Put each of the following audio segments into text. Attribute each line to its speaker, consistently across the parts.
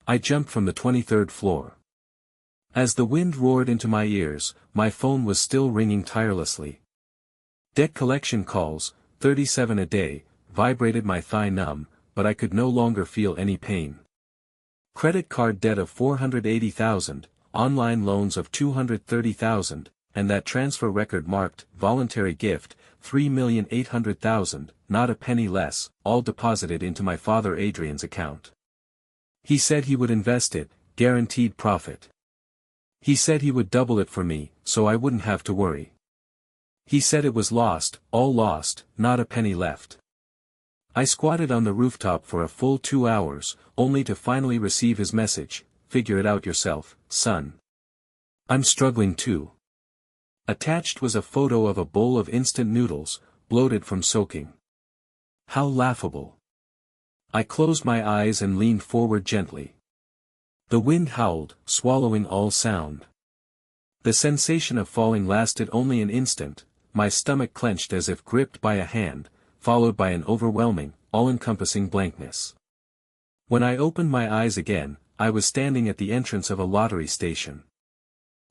Speaker 1: I jumped from the 23rd floor. As the wind roared into my ears, my phone was still ringing tirelessly. Debt collection calls, 37 a day, vibrated my thigh numb, but I could no longer feel any pain. Credit card debt of $480,000, online loans of $230,000, and that transfer record marked, voluntary gift, $3,800,000, not a penny less, all deposited into my father Adrian's account. He said he would invest it, guaranteed profit. He said he would double it for me, so I wouldn't have to worry. He said it was lost, all lost, not a penny left. I squatted on the rooftop for a full 2 hours, only to finally receive his message, "Figure it out yourself, son. I'm struggling too." Attached was a photo of a bowl of instant noodles, bloated from soaking. How laughable. I closed my eyes and leaned forward gently. The wind howled, swallowing all sound. The sensation of falling lasted only an instant, my stomach clenched as if gripped by a hand, followed by an overwhelming, all-encompassing blankness. When I opened my eyes again, I was standing at the entrance of a lottery station.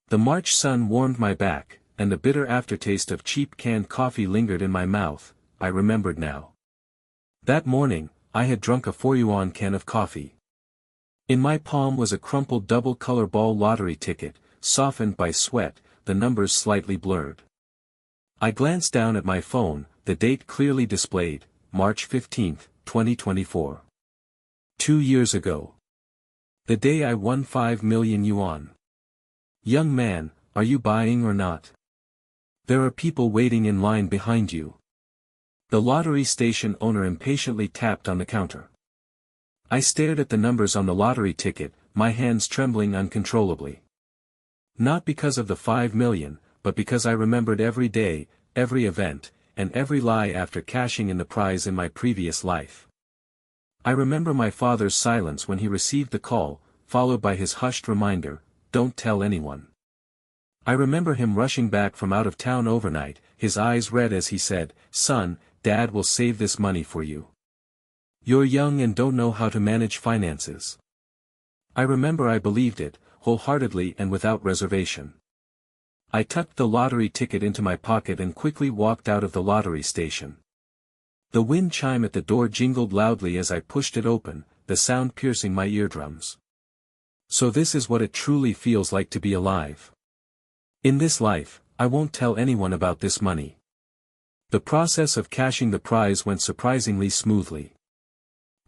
Speaker 1: The March sun warmed my back, and the bitter aftertaste of cheap canned coffee lingered in my mouth. I remembered now. That morning, I had drunk a 4-yuan can of coffee. In my palm was a crumpled double-color ball lottery ticket, softened by sweat, the numbers slightly blurred. I glanced down at my phone, the date clearly displayed, March 15, 2024. 2 years ago. The day I won 5 million yuan. Young man, are you buying or not? There are people waiting in line behind you. The lottery station owner impatiently tapped on the counter. I stared at the numbers on the lottery ticket, my hands trembling uncontrollably. Not because of the 5 million, but because I remembered every day, every event, and every lie after cashing in the prize in my previous life. I remember my father's silence when he received the call, followed by his hushed reminder, "Don't tell anyone." I remember him rushing back from out of town overnight, his eyes red as he said, "Son, Dad will save this money for you. You're young and don't know how to manage finances." I remember I believed it, wholeheartedly and without reservation. I tucked the lottery ticket into my pocket and quickly walked out of the lottery station. The wind chime at the door jingled loudly as I pushed it open, the sound piercing my eardrums. So this is what it truly feels like to be alive. In this life, I won't tell anyone about this money. The process of cashing the prize went surprisingly smoothly.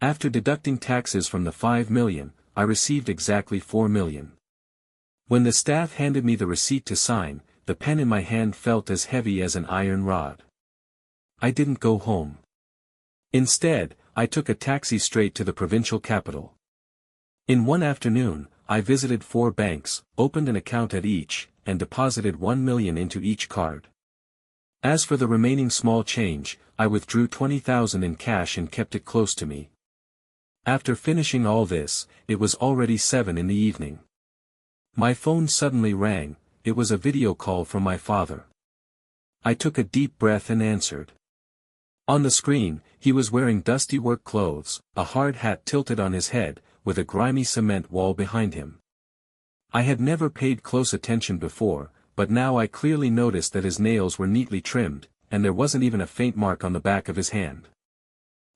Speaker 1: After deducting taxes from the 5 million, I received exactly 4 million. When the staff handed me the receipt to sign, the pen in my hand felt as heavy as an iron rod. I didn't go home. Instead, I took a taxi straight to the provincial capital. In one afternoon, I visited 4 banks, opened an account at each, and deposited 1 million into each card. As for the remaining small change, I withdrew 20,000 in cash and kept it close to me. After finishing all this, it was already 7 in the evening. My phone suddenly rang. It was a video call from my father. I took a deep breath and answered. On the screen, he was wearing dusty work clothes, a hard hat tilted on his head, with a grimy cement wall behind him. I had never paid close attention before, but now I clearly noticed that his nails were neatly trimmed, and there wasn't even a faint mark on the back of his hand.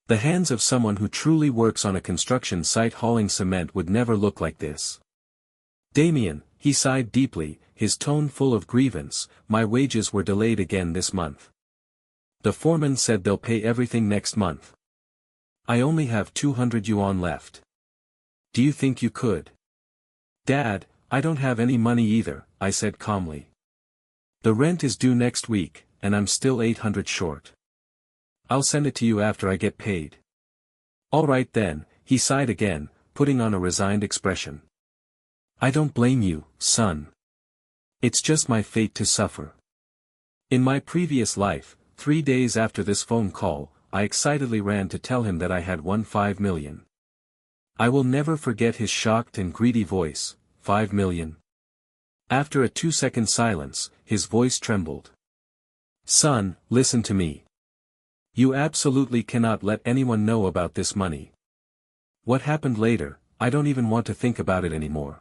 Speaker 1: The hands of someone who truly works on a construction site hauling cement would never look like this. "Damien," he sighed deeply, his tone full of grievance, "my wages were delayed again this month. The foreman said they'll pay everything next month. I only have 200 yuan left. Do you think you could?" "Dad, I don't have any money either," I said calmly. "The rent is due next week, and I'm still 800 short. I'll send it to you after I get paid." "All right then," he sighed again, putting on a resigned expression. "I don't blame you, son. It's just my fate to suffer." In my previous life, 3 days after this phone call, I excitedly ran to tell him that I had won 5 million. I will never forget his shocked and greedy voice, 5 million. After a 2-second silence, his voice trembled. "Son, listen to me. You absolutely cannot let anyone know about this money. What happened later, I don't even want to think about it anymore.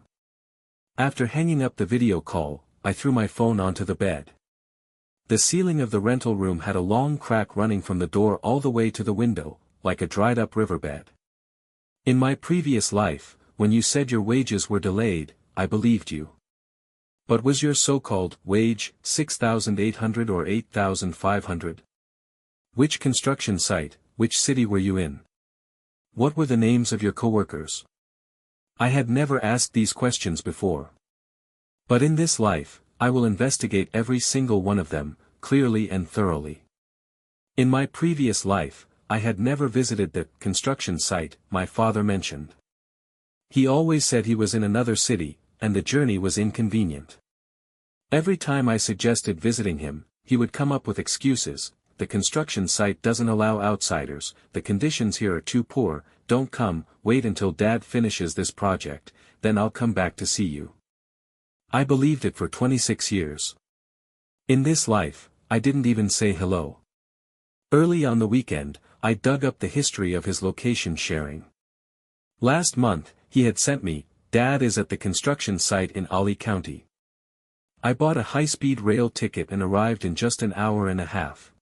Speaker 1: After hanging up the video call, I threw my phone onto the bed. The ceiling of the rental room had a long crack running from the door all the way to the window, like a dried-up riverbed. In my previous life, when you said your wages were delayed, I believed you. But was your so-called wage 6,800 or 8,500? Which construction site, which city were you in? What were the names of your coworkers? I had never asked these questions before. But in this life, I will investigate every single one of them, clearly and thoroughly. In my previous life, I had never visited the construction site my father mentioned. He always said he was in another city, and the journey was inconvenient. Every time I suggested visiting him, he would come up with excuses. The construction site doesn't allow outsiders, the conditions here are too poor, don't come, wait until Dad finishes this project, then I'll come back to see you. I believed it for 26 years. In this life, I didn't even say hello. Early on the weekend, I dug up the history of his location sharing. Last month, he had sent me, Dad is at the construction site in Ali County. I bought a high-speed rail ticket and arrived in just an hour and a half.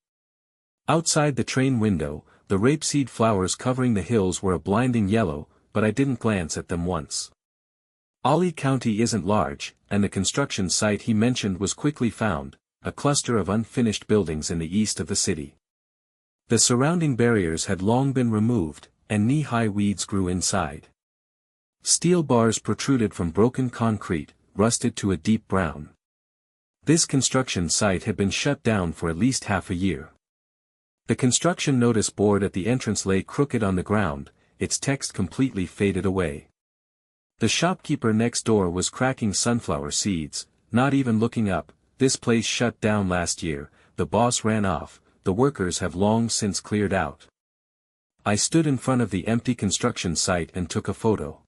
Speaker 1: Outside the train window, the rapeseed flowers covering the hills were a blinding yellow, but I didn't glance at them once. Ali County isn't large, and the construction site he mentioned was quickly found, a cluster of unfinished buildings in the east of the city. The surrounding barriers had long been removed, and knee-high weeds grew inside. Steel bars protruded from broken concrete, rusted to a deep brown. This construction site had been shut down for at least half a year. The construction notice board at the entrance lay crooked on the ground, its text completely faded away. The shopkeeper next door was cracking sunflower seeds, not even looking up. This place shut down last year, the boss ran off, the workers have long since cleared out. I stood in front of the empty construction site and took a photo.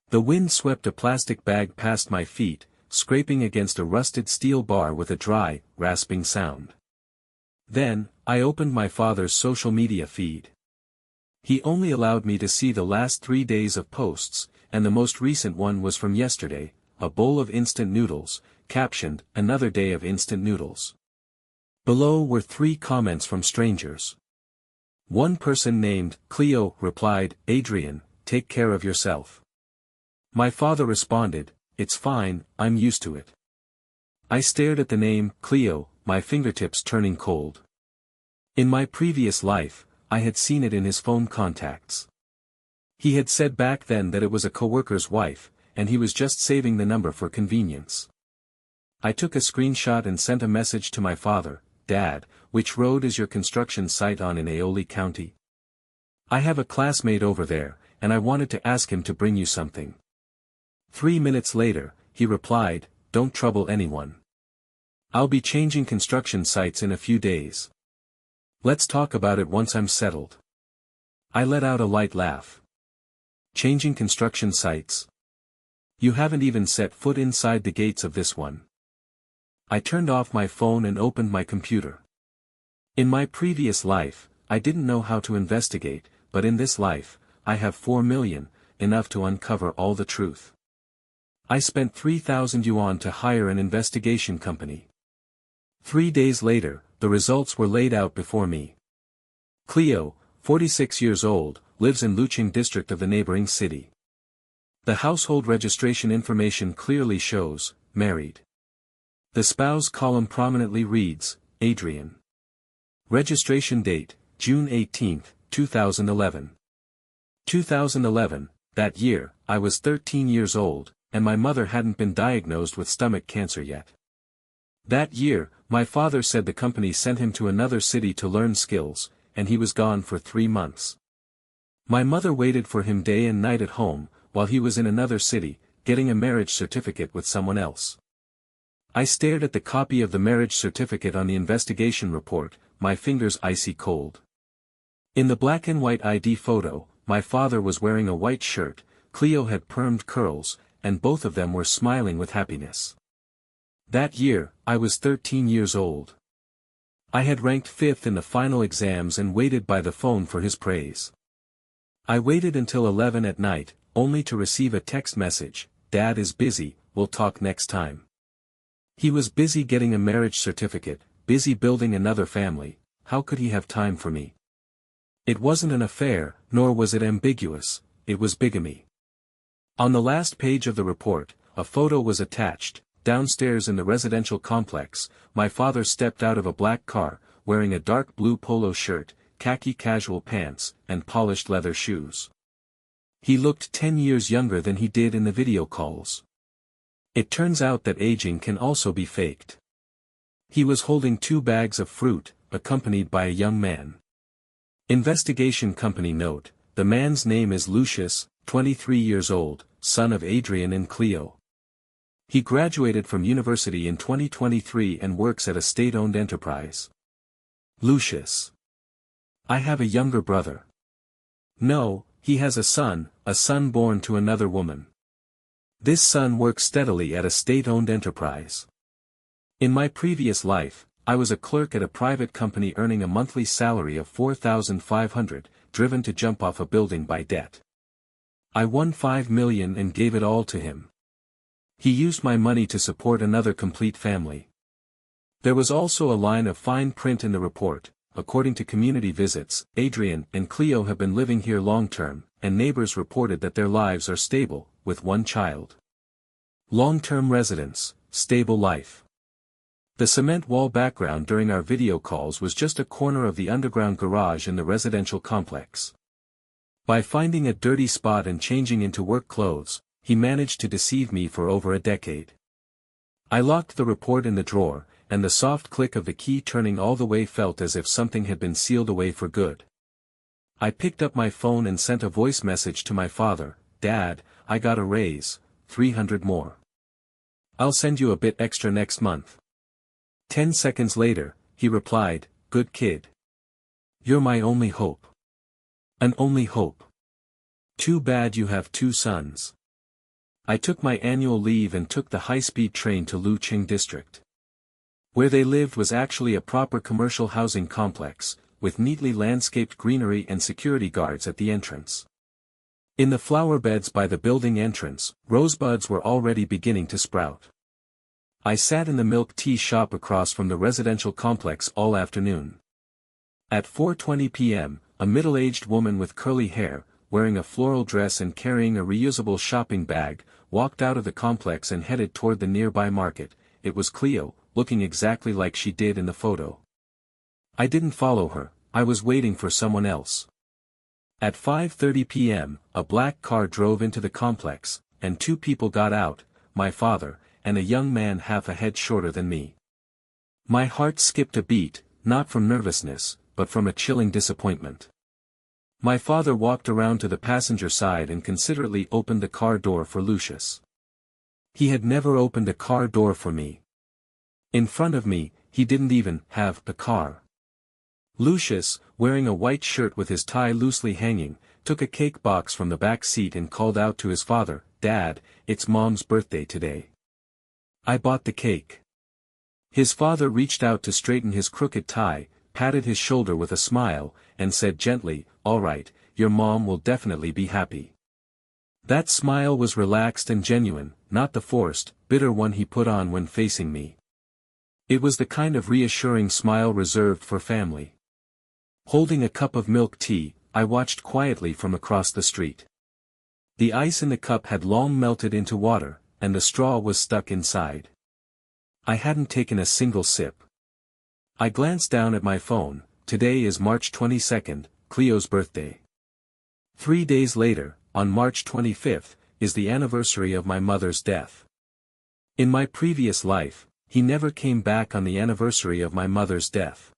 Speaker 1: The wind swept a plastic bag past my feet, scraping against a rusted steel bar with a dry, rasping sound. Then, I opened my father's social media feed. He only allowed me to see the last 3 days of posts, and the most recent one was from yesterday, a bowl of instant noodles, captioned, another day of instant noodles. Below were 3 comments from strangers. One person named Cleo replied, Adrian, take care of yourself. My father responded, it's fine, I'm used to it. I stared at the name, Cleo, my fingertips turning cold. In my previous life, I had seen it in his phone contacts. He had said back then that it was a coworker's wife, and he was just saving the number for convenience. I took a screenshot and sent a message to my father, Dad, which road is your construction site on in Aoli County? I have a classmate over there, and I wanted to ask him to bring you something. 3 minutes later, he replied, don't trouble anyone. I'll be changing construction sites in a few days. Let's talk about it once I'm settled. I let out a light laugh. Changing construction sites? You haven't even set foot inside the gates of this one. I turned off my phone and opened my computer. In my previous life, I didn't know how to investigate, but in this life, I have 4 million, enough to uncover all the truth. I spent 3,000 yuan to hire an investigation company. 3 days later, the results were laid out before me. Cleo, 46 years old, lives in Luqing district of the neighboring city. The household registration information clearly shows, married. The spouse column prominently reads, Adrian. Registration date, June 18, 2011. 2011, that year, I was 13 years old, and my mother hadn't been diagnosed with stomach cancer yet. That year, my father said the company sent him to another city to learn skills, and he was gone for 3 months. My mother waited for him day and night at home, while he was in another city, getting a marriage certificate with someone else. I stared at the copy of the marriage certificate on the investigation report, my fingers icy cold. In the black and white ID photo, my father was wearing a white shirt, Cleo had permed curls, and both of them were smiling with happiness. That year, I was 13 years old. I had ranked 5th in the final exams and waited by the phone for his praise. I waited until 11 at night, only to receive a text message, "Dad is busy, we'll talk next time." He was busy getting a marriage certificate, busy building another family. How could he have time for me? It wasn't an affair, nor was it ambiguous, it was bigamy. On the last page of the report, a photo was attached. Downstairs in the residential complex, my father stepped out of a black car, wearing a dark blue polo shirt, khaki casual pants, and polished leather shoes. He looked 10 years younger than he did in the video calls. It turns out that aging can also be faked. He was holding 2 bags of fruit, accompanied by a young man. Investigation company note: the man's name is Lucius, 23 years old, son of Adrian and Cleo. He graduated from university in 2023 and works at a state-owned enterprise. Lucius: I have a younger brother. No, he has a son born to another woman. This son works steadily at a state-owned enterprise. In my previous life, I was a clerk at a private company earning a monthly salary of $4,500, driven to jump off a building by debt. I won $5 million and gave it all to him. He used my money to support another complete family. There was also a line of fine print in the report: according to community visits, Adrian and Cleo have been living here long-term, and neighbors reported that their lives are stable, with 1 child. Long-term residence, stable life. The cement wall background during our video calls was just a corner of the underground garage in the residential complex. By finding a dirty spot and changing into work clothes, he managed to deceive me for over a decade. I locked the report in the drawer, and the soft click of the key turning all the way felt as if something had been sealed away for good. I picked up my phone and sent a voice message to my father: "Dad, I got a raise, 300 more. I'll send you a bit extra next month." 10 seconds later, he replied, "Good kid. You're my only hope. An only hope. Too bad you have 2 sons." I took my annual leave and took the high-speed train to Luqing district. Where they lived was actually a proper commercial housing complex, with neatly landscaped greenery and security guards at the entrance. In the flower beds by the building entrance, rosebuds were already beginning to sprout. I sat in the milk tea shop across from the residential complex all afternoon. At 4:20 p.m., a middle-aged woman with curly hair, wearing a floral dress and carrying a reusable shopping bag, walked out of the complex and headed toward the nearby market. It was Cleo, looking exactly like she did in the photo. I didn't follow her, I was waiting for someone else. At 5:30 p.m., a black car drove into the complex, and 2 people got out, my father, and a young man half a head shorter than me. My heart skipped a beat, not from nervousness, but from a chilling disappointment. My father walked around to the passenger side and considerately opened the car door for Lucius. He had never opened a car door for me. In front of me, he didn't even have a car. Lucius, wearing a white shirt with his tie loosely hanging, took a cake box from the back seat and called out to his father, "Dad, it's Mom's birthday today. I bought the cake." His father reached out to straighten his crooked tie, patted his shoulder with a smile, and said gently, "All right, your mom will definitely be happy." That smile was relaxed and genuine, not the forced, bitter one he put on when facing me. It was the kind of reassuring smile reserved for family. Holding a cup of milk tea, I watched quietly from across the street. The ice in the cup had long melted into water, and the straw was stuck inside. I hadn't taken a single sip. I glanced down at my phone. Today is March 22nd, Cleo's birthday. 3 days later, on March 25th, is the anniversary of my mother's death. In my previous life, he never came back on the anniversary of my mother's death.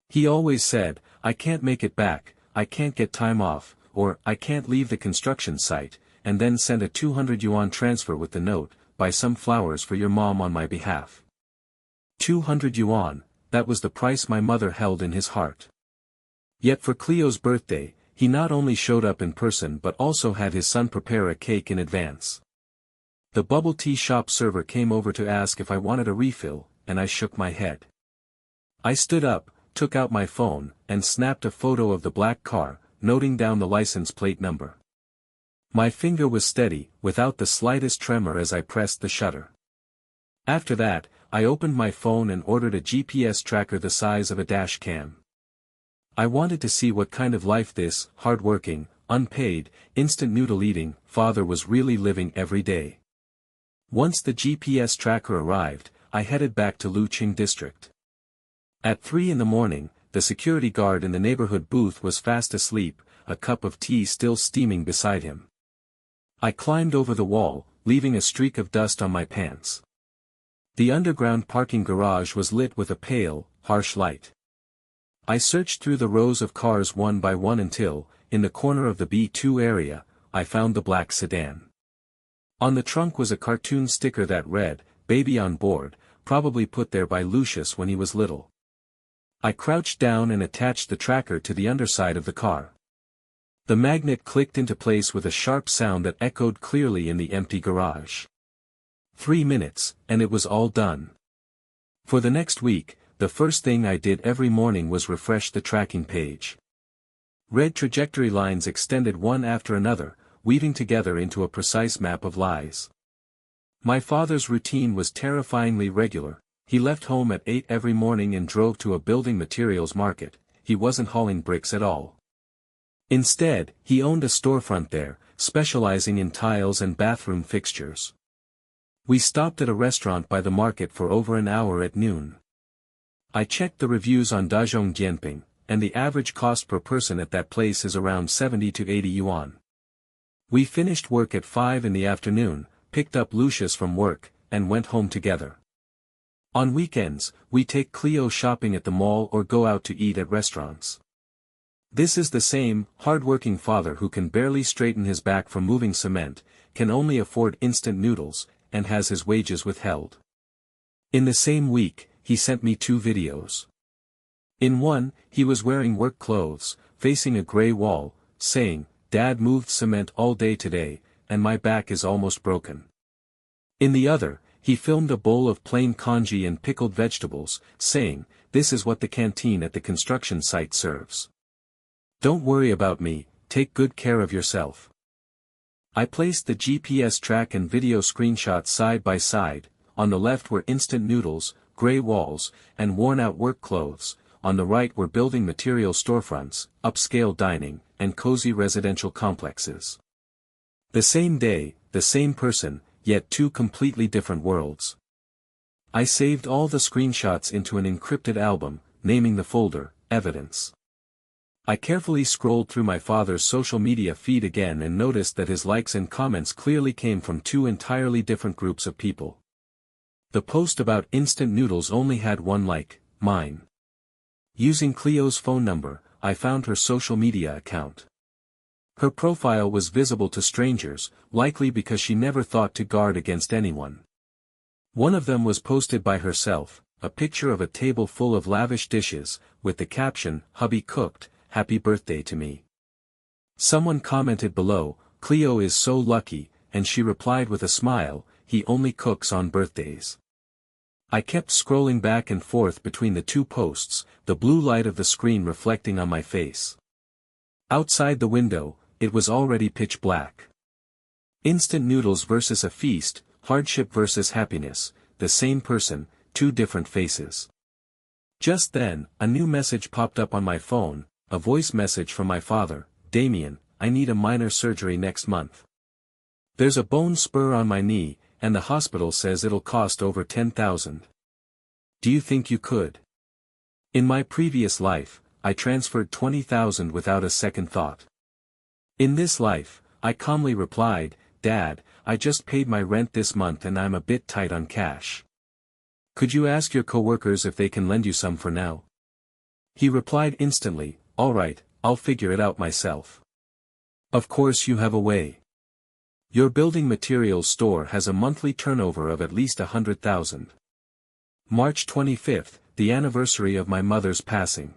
Speaker 1: He always said, "I can't make it back, I can't get time off, or I can't leave the construction site," and then send a 200 yuan transfer with the note, "Buy some flowers for your mom on my behalf." 200 yuan, that was the price my mother held in his heart. Yet for Cleo's birthday, he not only showed up in person but also had his son prepare a cake in advance. The bubble tea shop server came over to ask if I wanted a refill, and I shook my head. I stood up, took out my phone, and snapped a photo of the black car, noting down the license plate number. My finger was steady, without the slightest tremor as I pressed the shutter. After that, I opened my phone and ordered a GPS tracker the size of a dash cam. I wanted to see what kind of life this, hard-working, unpaid, instant noodle-eating, father was really living every day. Once the GPS tracker arrived, I headed back to Luqing district. At 3 in the morning, the security guard in the neighborhood booth was fast asleep, a cup of tea still steaming beside him. I climbed over the wall, leaving a streak of dust on my pants. The underground parking garage was lit with a pale, harsh light. I searched through the rows of cars one by one until, in the corner of the B2 area, I found the black sedan. On the trunk was a cartoon sticker that read, "Baby on board," probably put there by Lucius when he was little. I crouched down and attached the tracker to the underside of the car. The magnet clicked into place with a sharp sound that echoed clearly in the empty garage. 3 minutes, and it was all done. For the next week, the first thing I did every morning was refresh the tracking page. Red trajectory lines extended one after another, weaving together into a precise map of lies. My father's routine was terrifyingly regular. He left home at 8 every morning and drove to a building materials market. He wasn't hauling bricks at all. Instead, he owned a storefront there, specializing in tiles and bathroom fixtures. We stopped at a restaurant by the market for over an hour at noon. I checked the reviews on Dazhong Jianping, and the average cost per person at that place is around 70 to 80 yuan. We finished work at 5 in the afternoon, picked up Lucius from work, and went home together. On weekends, we take Cleo shopping at the mall or go out to eat at restaurants. This is the same, hard-working father who can barely straighten his back from moving cement, can only afford instant noodles, and has his wages withheld. In the same week, he sent me 2 videos. In one, he was wearing work clothes, facing a gray wall, saying, "Dad moved cement all day today, and my back is almost broken." In the other, he filmed a bowl of plain congee and pickled vegetables, saying, "This is what the canteen at the construction site serves. Don't worry about me, take good care of yourself." I placed the GPS track and video screenshots side by side. On the left were instant noodles, gray walls, and worn-out work clothes. On the right were building material storefronts, upscale dining, and cozy residential complexes. The same day, the same person, yet 2 completely different worlds. I saved all the screenshots into an encrypted album, naming the folder, Evidence. I carefully scrolled through my father's social media feed again and noticed that his likes and comments clearly came from 2 entirely different groups of people. The post about instant noodles only had 1 like, mine. Using Cleo's phone number, I found her social media account. Her profile was visible to strangers, likely because she never thought to guard against anyone. One of them was posted by herself, a picture of a table full of lavish dishes, with the caption, "Hubby cooked, happy birthday to me." Someone commented below, "Cleo is so lucky," and she replied with a smile, "He only cooks on birthdays." I kept scrolling back and forth between the 2 posts, the blue light of the screen reflecting on my face. Outside the window, it was already pitch black. Instant noodles versus a feast, hardship versus happiness, the same person, 2 different faces. Just then, a new message popped up on my phone, a voice message from my father, "Damien, I need a minor surgery next month. There's a bone spur on my knee, and the hospital says it'll cost over 10,000. Do you think you could?" In my previous life, I transferred 20,000 without a second thought. In this life, I calmly replied, "Dad, I just paid my rent this month and I'm a bit tight on cash. Could you ask your coworkers if they can lend you some for now?" He replied instantly, "All right, I'll figure it out myself." Of course you have a way. Your building materials store has a monthly turnover of at least 100,000. March 25th, the anniversary of my mother's passing.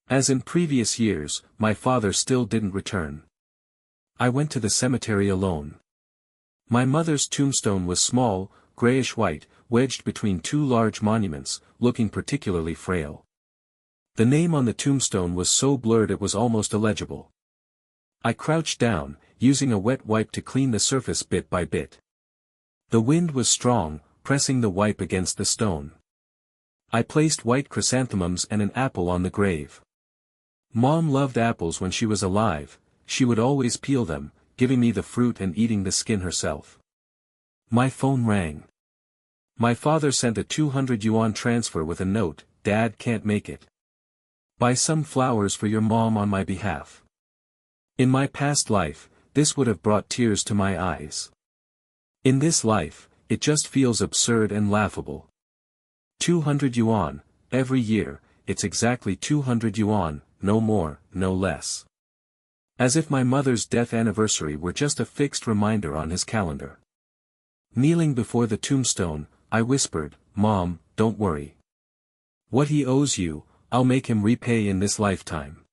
Speaker 1: As in previous years, my father still didn't return. I went to the cemetery alone. My mother's tombstone was small, grayish-white, wedged between 2 large monuments, looking particularly frail. The name on the tombstone was so blurred it was almost illegible. I crouched down, using a wet wipe to clean the surface bit by bit. The wind was strong, pressing the wipe against the stone. I placed white chrysanthemums and an apple on the grave. Mom loved apples when she was alive. She would always peel them, giving me the fruit and eating the skin herself. My phone rang. My father sent a 200 yuan transfer with a note, "Dad can't make it. Buy some flowers for your mom on my behalf." In my past life, this would have brought tears to my eyes. In this life, it just feels absurd and laughable. 200 yuan, every year, it's exactly 200 yuan, no more, no less. As if my mother's death anniversary were just a fixed reminder on his calendar. Kneeling before the tombstone, I whispered, "Mom, don't worry. What he owes you, I'll make him repay in this lifetime."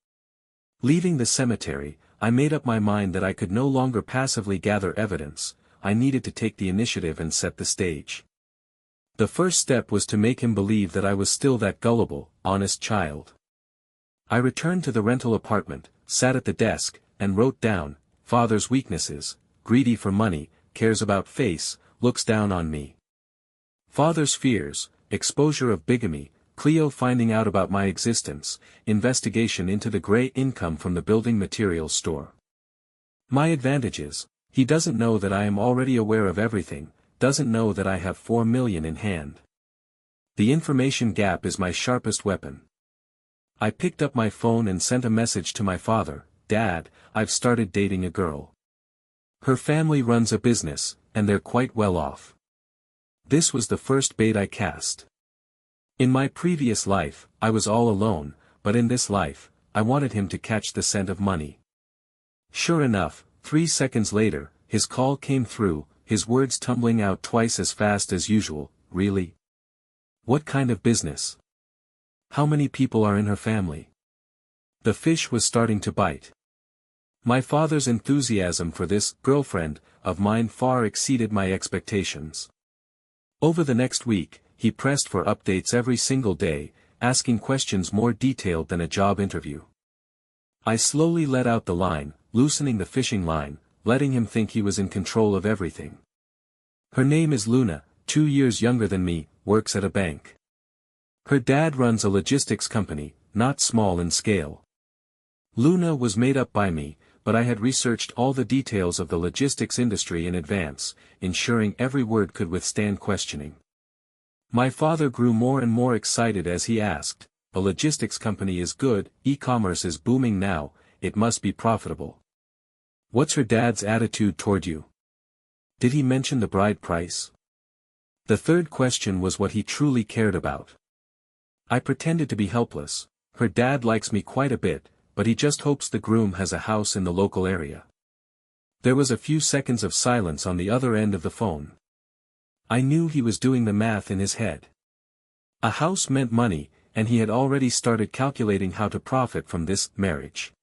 Speaker 1: Leaving the cemetery, I made up my mind that I could no longer passively gather evidence. I needed to take the initiative and set the stage. The first step was to make him believe that I was still that gullible, honest child. I returned to the rental apartment, sat at the desk, and wrote down, "Father's weaknesses: greedy for money, cares about face, looks down on me. Father's fears: exposure of bigamy, Cleo finding out about my existence, investigation into the gray income from the building materials store. My advantages: he doesn't know that I am already aware of everything, doesn't know that I have 4 million in hand. The information gap is my sharpest weapon." I picked up my phone and sent a message to my father, "Dad, I've started dating a girl. Her family runs a business, and they're quite well off." This was the first bait I cast. In my previous life, I was all alone, but in this life, I wanted him to catch the scent of money. Sure enough, 3 seconds later, his call came through, his words tumbling out twice as fast as usual. "Really? What kind of business? How many people are in her family?" The fish was starting to bite. My father's enthusiasm for this girlfriend of mine far exceeded my expectations. Over the next week, he pressed for updates every single day, asking questions more detailed than a job interview. I slowly let out the line, loosening the fishing line, letting him think he was in control of everything. "Her name is Luna, 2 years younger than me, works at a bank. Her dad runs a logistics company, not small in scale." Luna was made up by me, but I had researched all the details of the logistics industry in advance, ensuring every word could withstand questioning. My father grew more and more excited as he asked, "A logistics company is good, e-commerce is booming now, it must be profitable. What's her dad's attitude toward you? Did he mention the bride price?" The third question was what he truly cared about. I pretended to be helpless. "Her dad likes me quite a bit, but he just hopes the groom has a house in the local area." There was a few seconds of silence on the other end of the phone. I knew he was doing the math in his head. A house meant money, and he had already started calculating how to profit from this marriage.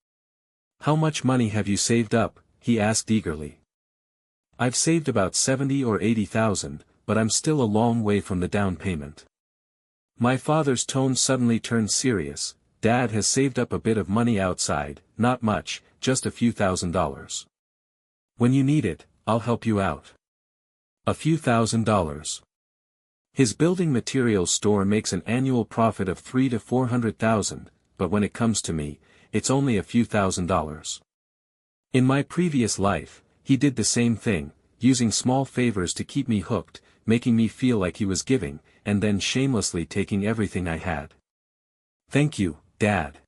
Speaker 1: "How much money have you saved up?" he asked eagerly. "I've saved about 70 or 80,000, but I'm still a long way from the down payment." My father's tone suddenly turned serious. "Dad has saved up a bit of money outside, not much, just a few $1,000s. When you need it, I'll help you out." A few $1,000s. His building materials store makes an annual profit of 300 to 400,000, but when it comes to me, it's only a few $1,000s. In my previous life, he did the same thing, using small favors to keep me hooked, making me feel like he was giving, and then shamelessly taking everything I had. "Thank you, Dad."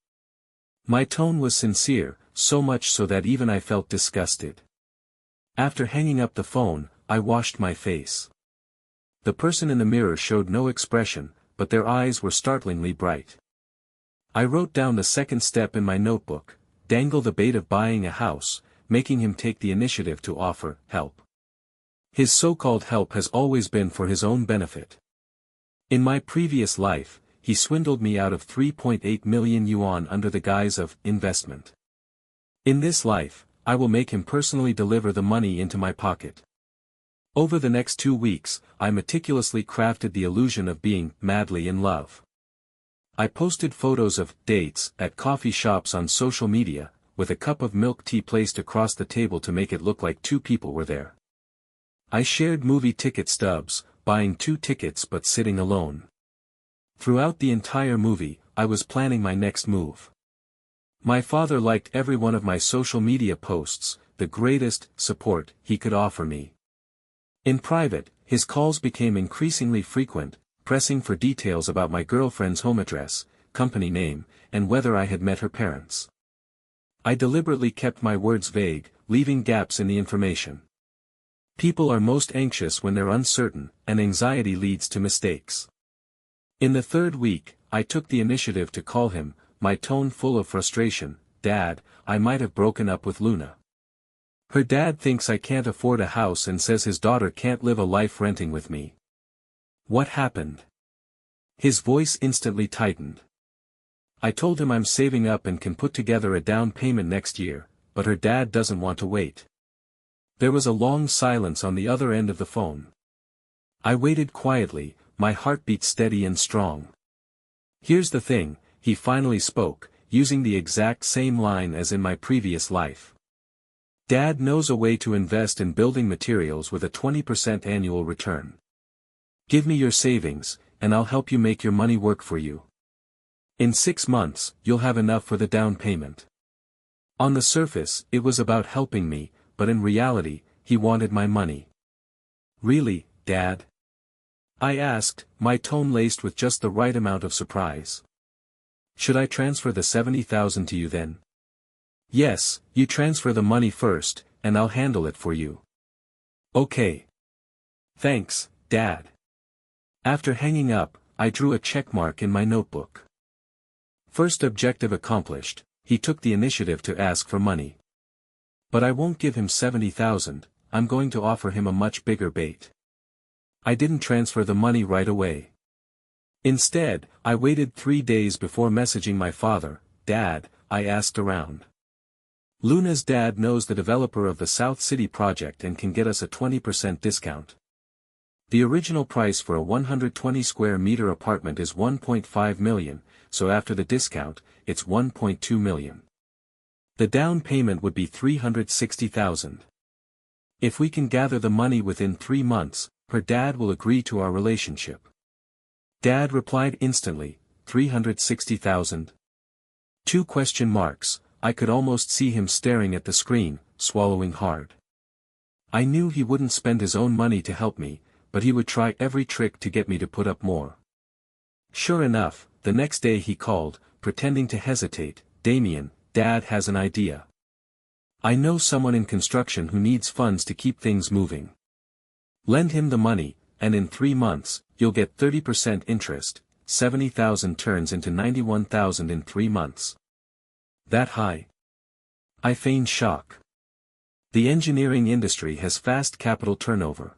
Speaker 1: My tone was sincere, so much so that even I felt disgusted. After hanging up the phone, I washed my face. The person in the mirror showed no expression, but their eyes were startlingly bright. I wrote down the second step in my notebook: dangle the bait of buying a house, making him take the initiative to offer help. His so-called help has always been for his own benefit. In my previous life, he swindled me out of 3.8 million yuan under the guise of investment. In this life, I will make him personally deliver the money into my pocket. Over the next 2 weeks, I meticulously crafted the illusion of being madly in love. I posted photos of dates at coffee shops on social media, with a cup of milk tea placed across the table to make it look like 2 people were there. I shared movie ticket stubs, buying 2 tickets but sitting alone. Throughout the entire movie, I was planning my next move. My father liked every one of my social media posts, the greatest support he could offer me. In private, his calls became increasingly frequent, pressing for details about my girlfriend's home address, company name, and whether I had met her parents. I deliberately kept my words vague, leaving gaps in the information. People are most anxious when they're uncertain, and anxiety leads to mistakes. In the 3rd week, I took the initiative to call him, my tone full of frustration. "Dad, I might have broken up with Luna. Her dad thinks I can't afford a house and says his daughter can't live a life renting with me." "What happened?" His voice instantly tightened. I told him I'm saving up and can put together a down payment next year, but her dad doesn't want to wait. There was a long silence on the other end of the phone. I waited quietly, my heartbeat steady and strong. "Here's the thing," he finally spoke, using the exact same line as in my previous life. "Dad knows a way to invest in building materials with a 20% annual return. Give me your savings, and I'll help you make your money work for you. In 6 months, you'll have enough for the down payment." On the surface, it was about helping me, but in reality, he wanted my money. "Really, Dad?" I asked, my tone laced with just the right amount of surprise. "Should I transfer the 70,000 to you then?" "Yes, you transfer the money first, and I'll handle it for you." "Okay. Thanks, Dad." After hanging up, I drew a checkmark in my notebook. First objective accomplished, he took the initiative to ask for money. But I won't give him 70,000, I'm going to offer him a much bigger bait. I didn't transfer the money right away. Instead, I waited 3 days before messaging my father. "Dad," I asked around. "Luna's dad knows the developer of the South City project and can get us a 20% discount. The original price for a 120 square meter apartment is 1.5 million, so after the discount, it's 1.2 million. The down payment would be 360,000. If we can gather the money within 3 months, her dad will agree to our relationship." Dad replied instantly, 360,000? 2 question marks, I could almost see him staring at the screen, swallowing hard. I knew he wouldn't spend his own money to help me, but he would try every trick to get me to put up more. Sure enough, the next day he called, pretending to hesitate. "Damien, Dad has an idea. I know someone in construction who needs funds to keep things moving. Lend him the money, and in 3 months, you'll get 30% interest, 70,000 turns into 91,000 in 3 months. That high?" I feigned shock. The engineering industry has fast capital turnover.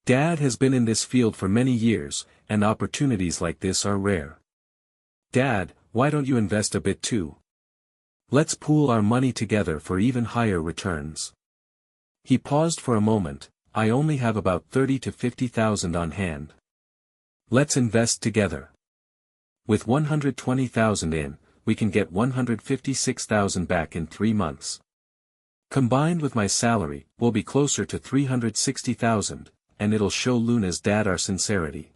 Speaker 1: Dad has been in this field for many years, and opportunities like this are rare. "Dad, why don't you invest a bit too? Let's pool our money together for even higher returns." He paused for a moment. "I only have about 30 to 50,000 on hand. Let's invest together. With 120,000 in, we can get 156,000 back in 3 months. Combined with my salary, we'll be closer to 360,000, and it'll show Luna's dad our sincerity."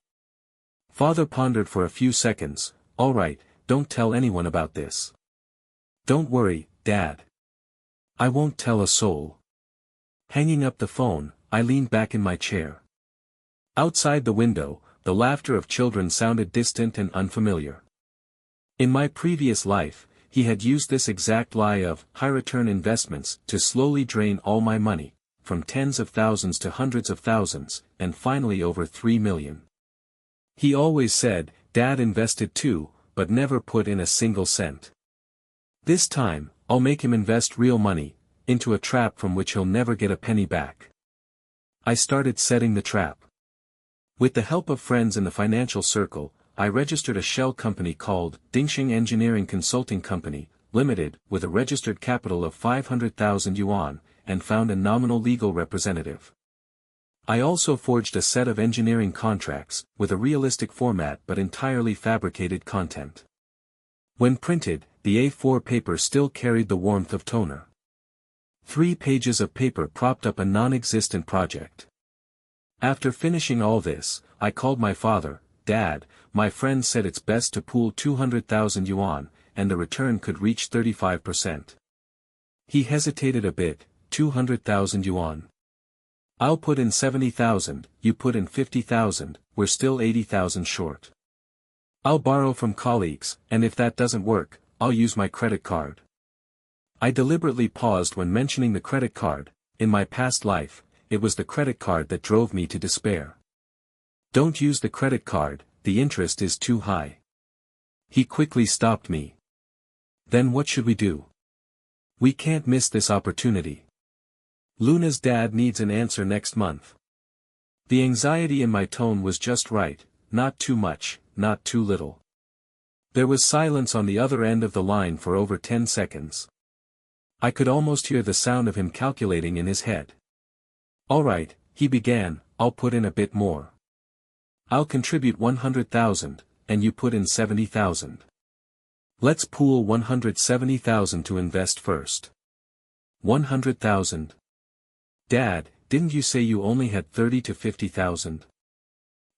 Speaker 1: Father pondered for a few seconds. "All right, don't tell anyone about this." "Don't worry, Dad. I won't tell a soul." Hanging up the phone, I leaned back in my chair. Outside the window, the laughter of children sounded distant and unfamiliar. In my previous life, he had used this exact lie of high-return investments to slowly drain all my money, from tens of thousands to hundreds of thousands, and finally over 3 million. He always said, "Dad invested too, but never put in a single cent. This time, I'll make him invest real money, into a trap from which he'll never get a penny back." I started setting the trap. With the help of friends in the financial circle, I registered a shell company called Dingxing Engineering Consulting Company, Limited, with a registered capital of 500,000 yuan, and found a nominal legal representative. I also forged a set of engineering contracts, with a realistic format but entirely fabricated content. When printed, the A4 paper still carried the warmth of toner. 3 pages of paper propped up a non-existent project. After finishing all this, I called my father. Dad, my friend said it's best to pool 200,000 yuan, and the return could reach 35%. He hesitated a bit. 200,000 yuan. I'll put in 70,000, you put in 50,000, we're still 80,000 short. I'll borrow from colleagues, and if that doesn't work, I'll use my credit card. I deliberately paused when mentioning the credit card. In my past life, it was the credit card that drove me to despair. Don't use the credit card, the interest is too high. He quickly stopped me. Then what should we do? We can't miss this opportunity. Luna's dad needs an answer next month. The anxiety in my tone was just right, not too much, not too little. There was silence on the other end of the line for over 10 seconds. I could almost hear the sound of him calculating in his head. All right, he began, I'll put in a bit more. I'll contribute 100,000, and you put in 70,000. Let's pool 170,000 to invest first. 100,000. Dad, didn't you say you only had 30 to 50,000?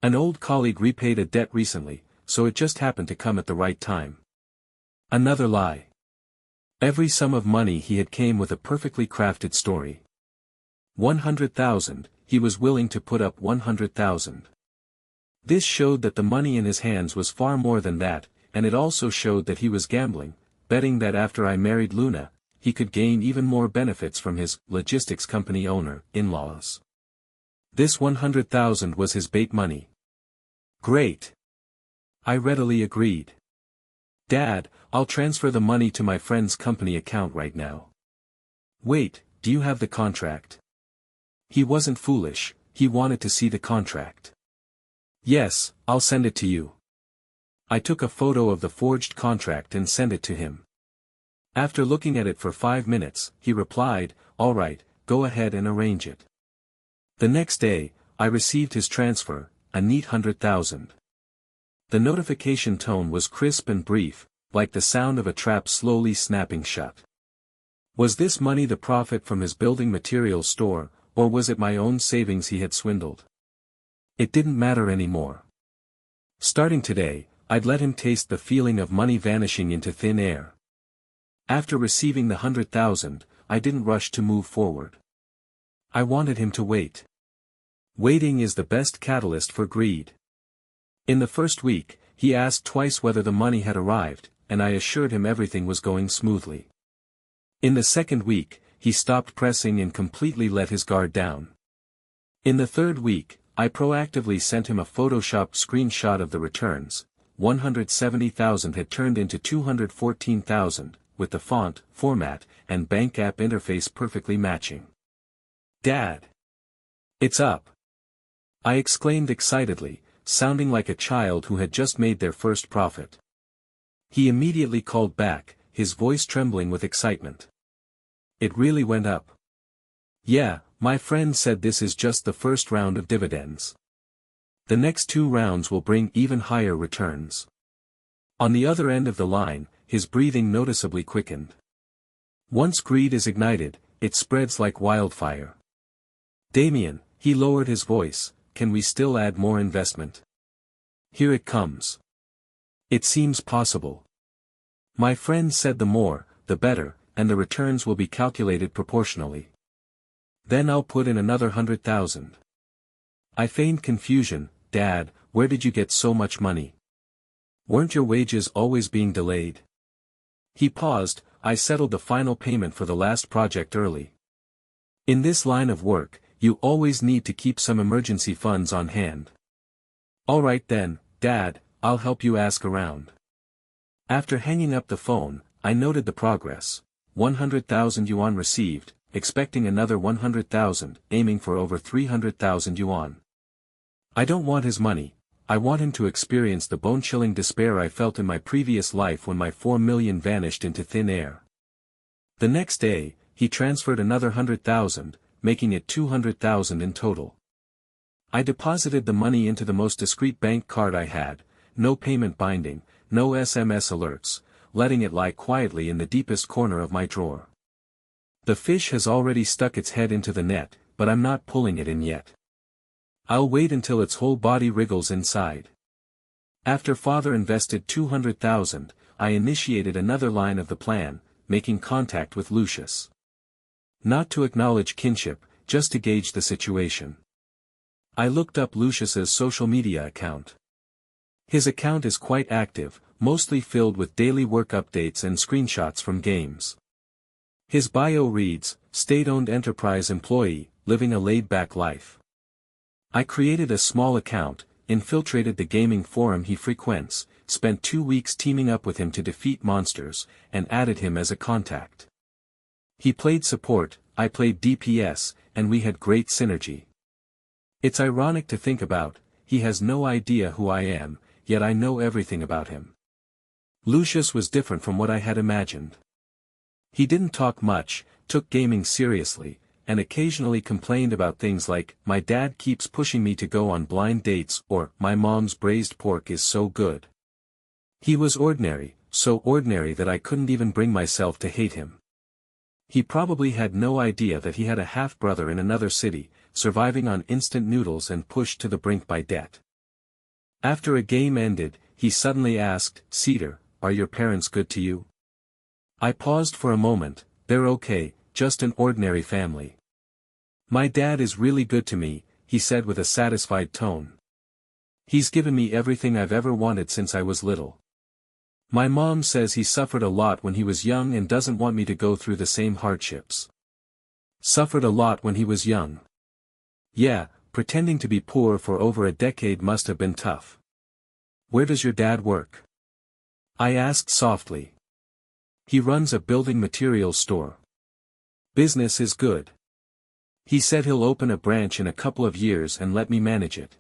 Speaker 1: An old colleague repaid a debt recently, so it just happened to come at the right time. Another lie. Every sum of money he had came with a perfectly crafted story. 100,000, he was willing to put up 100,000. This showed that the money in his hands was far more than that, and it also showed that he was gambling, betting that after I married Luna, he could gain even more benefits from his logistics company owner, in-laws. This 100,000 was his bait money. Great. I readily agreed. Dad, I'll transfer the money to my friend's company account right now. Wait, do you have the contract? He wasn't foolish, he wanted to see the contract. Yes, I'll send it to you. I took a photo of the forged contract and sent it to him. After looking at it for 5 minutes, he replied, all right, go ahead and arrange it. The next day, I received his transfer, a neat 100,000. The notification tone was crisp and brief, like the sound of a trap slowly snapping shut. Was this money the profit from his building materials store, or was it my own savings he had swindled? It didn't matter anymore. Starting today, I'd let him taste the feeling of money vanishing into thin air. After receiving the 100,000, I didn't rush to move forward. I wanted him to wait. Waiting is the best catalyst for greed. In the first week, he asked twice whether the money had arrived, and I assured him everything was going smoothly. In the second week, he stopped pressing and completely let his guard down. In the third week, I proactively sent him a photoshopped screenshot of the returns. 170,000 had turned into 214,000, with the font, format, and bank app interface perfectly matching. Dad! It's up! I exclaimed excitedly, sounding like a child who had just made their first profit. He immediately called back, his voice trembling with excitement. It really went up. Yeah, my friend said this is just the first round of dividends. The next 2 rounds will bring even higher returns. On the other end of the line, his breathing noticeably quickened. Once greed is ignited, it spreads like wildfire. Damien, he lowered his voice, can we still add more investment? Here it comes. It seems possible. My friend said the more, the better, and the returns will be calculated proportionally. Then I'll put in another 100,000. I feigned confusion. Dad, where did you get so much money? Weren't your wages always being delayed? He paused. I settled the final payment for the last project early. In this line of work, you always need to keep some emergency funds on hand. All right then, Dad, I'll help you ask around. After hanging up the phone, I noted the progress. 100,000 yuan received, expecting another 100,000, aiming for over 300,000 yuan. I don't want his money, I want him to experience the bone-chilling despair I felt in my previous life when my 4 million vanished into thin air. The next day, he transferred another 100,000, making it 200,000 in total. I deposited the money into the most discreet bank card I had, no payment binding, no SMS alerts, letting it lie quietly in the deepest corner of my drawer. The fish has already stuck its head into the net, but I'm not pulling it in yet. I'll wait until its whole body wriggles inside. After father invested 200,000, I initiated another line of the plan, making contact with Lucius. Not to acknowledge kinship, just to gauge the situation. I looked up Lucius's social media account. His account is quite active, mostly filled with daily work updates and screenshots from games. His bio reads, state-owned enterprise employee, living a laid-back life. I created a small account, infiltrated the gaming forum he frequents, spent 2 weeks teaming up with him to defeat monsters, and added him as a contact. He played support, I played DPS, and we had great synergy. It's ironic to think about, he has no idea who I am, yet I know everything about him. Lucius was different from what I had imagined. He didn't talk much, took gaming seriously, and occasionally complained about things like, my dad keeps pushing me to go on blind dates, or, my mom's braised pork is so good. He was ordinary, so ordinary that I couldn't even bring myself to hate him. He probably had no idea that he had a half-brother in another city, surviving on instant noodles and pushed to the brink by debt. After a game ended, he suddenly asked, Cedar, are your parents good to you? I paused for a moment, they're okay, just an ordinary family. My dad is really good to me, he said with a satisfied tone. He's given me everything I've ever wanted since I was little. My mom says he suffered a lot when he was young and doesn't want me to go through the same hardships. Suffered a lot when he was young. Yeah, pretending to be poor for over a decade must have been tough. Where does your dad work? I asked softly. He runs a building materials store. Business is good. He said he'll open a branch in a couple of years and let me manage it.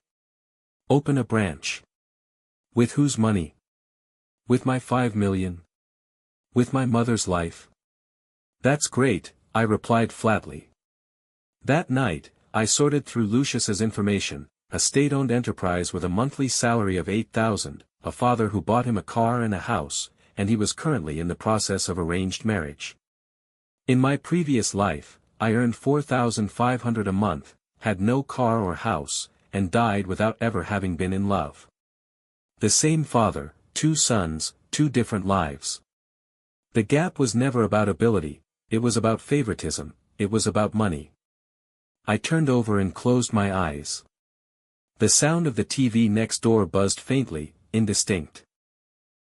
Speaker 1: Open a branch. With whose money? With my 5 million. With my mother's life. That's great, I replied flatly. That night, I sorted through Lucius's information, a state-owned enterprise with a monthly salary of 8,000, a father who bought him a car and a house, and he was currently in the process of arranged marriage. In my previous life, I earned 4,500 a month, had no car or house, and died without ever having been in love. The same father, 2 sons, 2 different lives. The gap was never about ability, it was about favoritism, it was about money. I turned over and closed my eyes. The sound of the TV next door buzzed faintly, indistinct.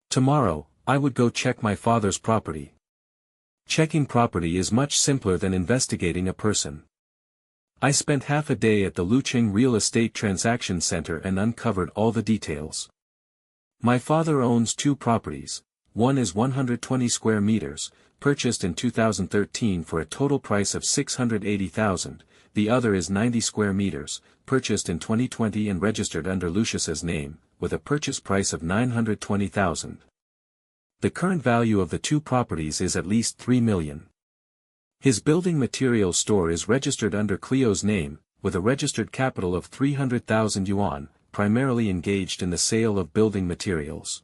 Speaker 1: Tomorrow, I would go check my father's property. Checking property is much simpler than investigating a person. I spent half a day at the Lucheng Real Estate Transaction Center and uncovered all the details. My father owns 2 properties, one is 120 square meters, purchased in 2013 for a total price of 680,000, the other is 90 square meters, purchased in 2020 and registered under Lucius's name, with a purchase price of 920,000. The current value of the 2 properties is at least 3 million. His building materials store is registered under Cleo's name, with a registered capital of 300,000 yuan, primarily engaged in the sale of building materials.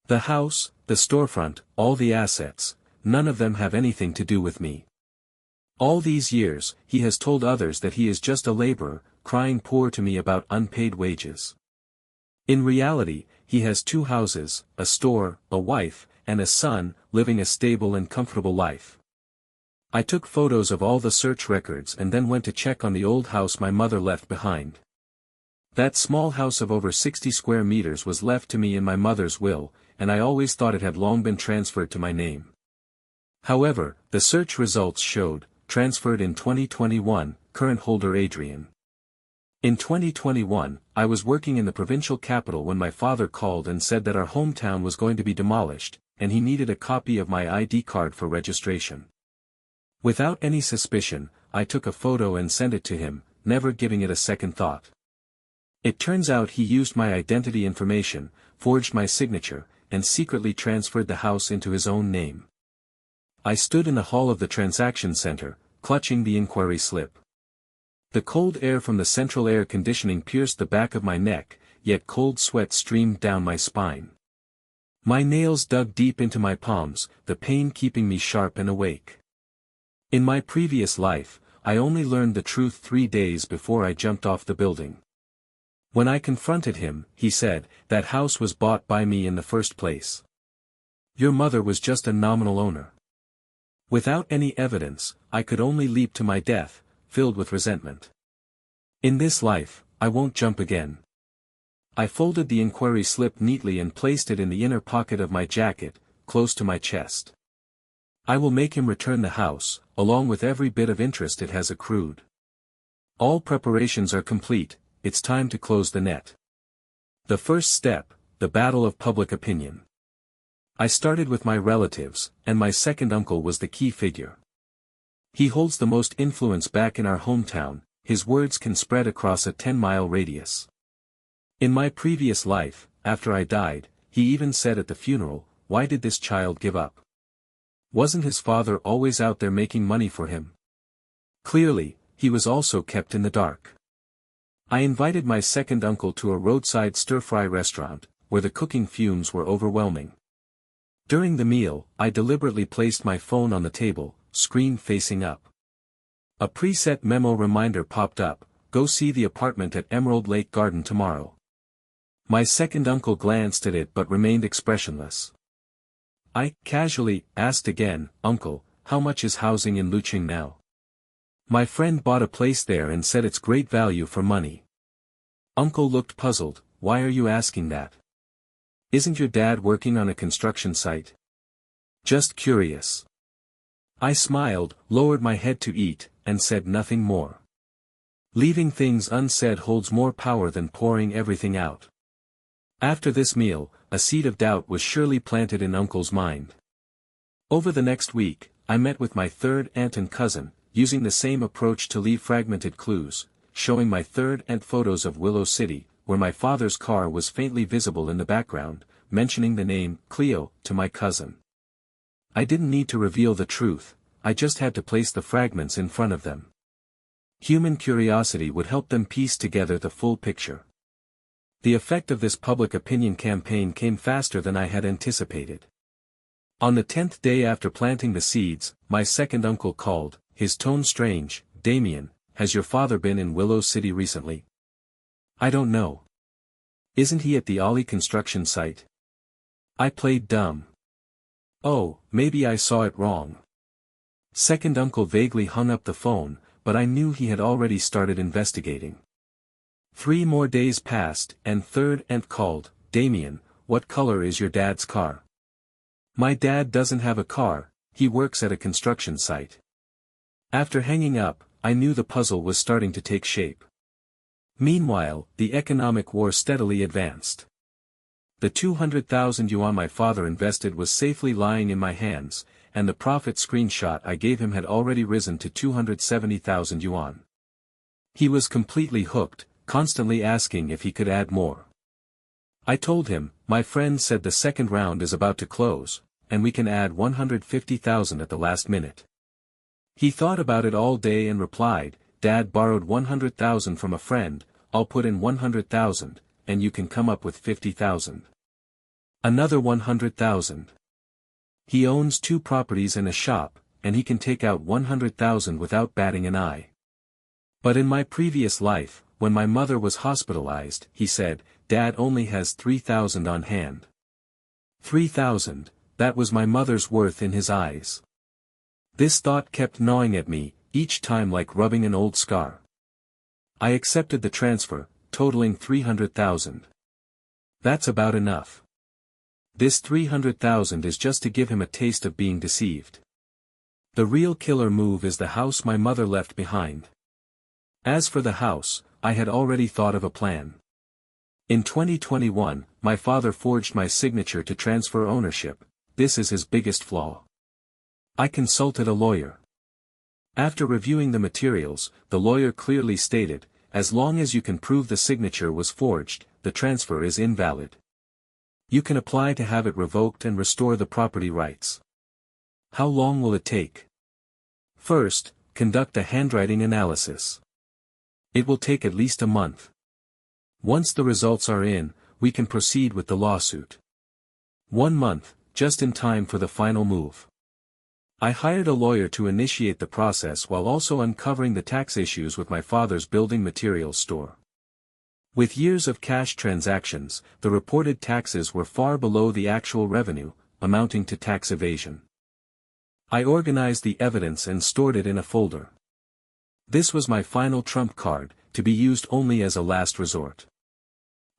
Speaker 1: The house, the storefront, all the assets, none of them have anything to do with me. All these years, he has told others that he is just a laborer, crying poor to me about unpaid wages. In reality, he has 2 houses, a store, a wife, and a son, living a stable and comfortable life. I took photos of all the search records and then went to check on the old house my mother left behind. That small house of over 60 square meters was left to me in my mother's will, and I always thought it had long been transferred to my name. However, the search results showed, transferred in 2021, current holder Adrian. In 2021, I was working in the provincial capital when my father called and said that our hometown was going to be demolished, and he needed a copy of my ID card for registration. Without any suspicion, I took a photo and sent it to him, never giving it a second thought. It turns out he used my identity information, forged my signature, and secretly transferred the house into his own name. I stood in the hall of the transaction center, clutching the inquiry slip. The cold air from the central air conditioning pierced the back of my neck, yet cold sweat streamed down my spine. My nails dug deep into my palms, the pain keeping me sharp and awake. In my previous life, I only learned the truth 3 days before I jumped off the building. When I confronted him, he said, "That house was bought by me in the first place. Your mother was just a nominal owner." Without any evidence, I could only leap to my death, filled with resentment. In this life, I won't jump again. I folded the inquiry slip neatly and placed it in the inner pocket of my jacket, close to my chest. I will make him return the house, along with every bit of interest it has accrued. All preparations are complete, it's time to close the net. The first step, the battle of public opinion. I started with my relatives, and my second uncle was the key figure. He holds the most influence back in our hometown, his words can spread across a 10-mile radius. In my previous life, after I died, he even said at the funeral, "Why did this child give up? Wasn't his father always out there making money for him?" Clearly, he was also kept in the dark. I invited my second uncle to a roadside stir-fry restaurant, where the cooking fumes were overwhelming. During the meal, I deliberately placed my phone on the table, screen facing up. A preset memo reminder popped up, "Go see the apartment at Emerald Lake Garden tomorrow." My second uncle glanced at it but remained expressionless. I casually asked again, "Uncle, how much is housing in Luching now?" "My friend bought a place there and said it's great value for money." Uncle looked puzzled. "Why are you asking that? Isn't your dad working on a construction site?" "Just curious." I smiled, lowered my head to eat, and said nothing more. Leaving things unsaid holds more power than pouring everything out. After this meal, a seed of doubt was surely planted in Uncle's mind. Over the next week, I met with my third aunt and cousin, using the same approach to leave fragmented clues, showing my third aunt photos of Willow City, where my father's car was faintly visible in the background, mentioning the name Cleo to my cousin. I didn't need to reveal the truth, I just had to place the fragments in front of them. Human curiosity would help them piece together the full picture. The effect of this public opinion campaign came faster than I had anticipated. On the 10th day after planting the seeds, my second uncle called, his tone strange, "Damien, has your father been in Willow City recently?" "I don't know. Isn't he at the Ollie construction site?" I played dumb. "Oh, maybe I saw it wrong." Second uncle vaguely hung up the phone, but I knew he had already started investigating. 3 more days passed, and third aunt called, "Damien, what color is your dad's car?" "My dad doesn't have a car, he works at a construction site." After hanging up, I knew the puzzle was starting to take shape. Meanwhile, the economic war steadily advanced. The 200,000 yuan my father invested was safely lying in my hands, and the profit screenshot I gave him had already risen to 270,000 yuan. He was completely hooked, constantly asking if he could add more. I told him, "My friend said the second round is about to close, and we can add 150,000 at the last minute." He thought about it all day and replied, "Dad borrowed 100,000 from a friend, I'll put in 100,000, and you can come up with 50,000. Another 100,000. He owns 2 properties and a shop, and he can take out 100,000 without batting an eye. But in my previous life, when my mother was hospitalized, he said, Dad only has 3,000 on hand. 3,000, that was my mother's worth in his eyes. This thought kept gnawing at me, each time like rubbing an old scar. I accepted the transfer, totaling 300,000. That's about enough. This 300,000 is just to give him a taste of being deceived. The real killer move is the house my mother left behind. As for the house, I had already thought of a plan. In 2021, my father forged my signature to transfer ownership. This is his biggest flaw. I consulted a lawyer. After reviewing the materials, the lawyer clearly stated, as long as you can prove the signature was forged, the transfer is invalid. You can apply to have it revoked and restore the property rights. How long will it take? First, conduct a handwriting analysis. It will take at least a month. Once the results are in, we can proceed with the lawsuit. 1 month, just in time for the final move. I hired a lawyer to initiate the process while also uncovering the tax issues with my father's building materials store. With years of cash transactions, the reported taxes were far below the actual revenue, amounting to tax evasion. I organized the evidence and stored it in a folder. This was my final trump card, to be used only as a last resort.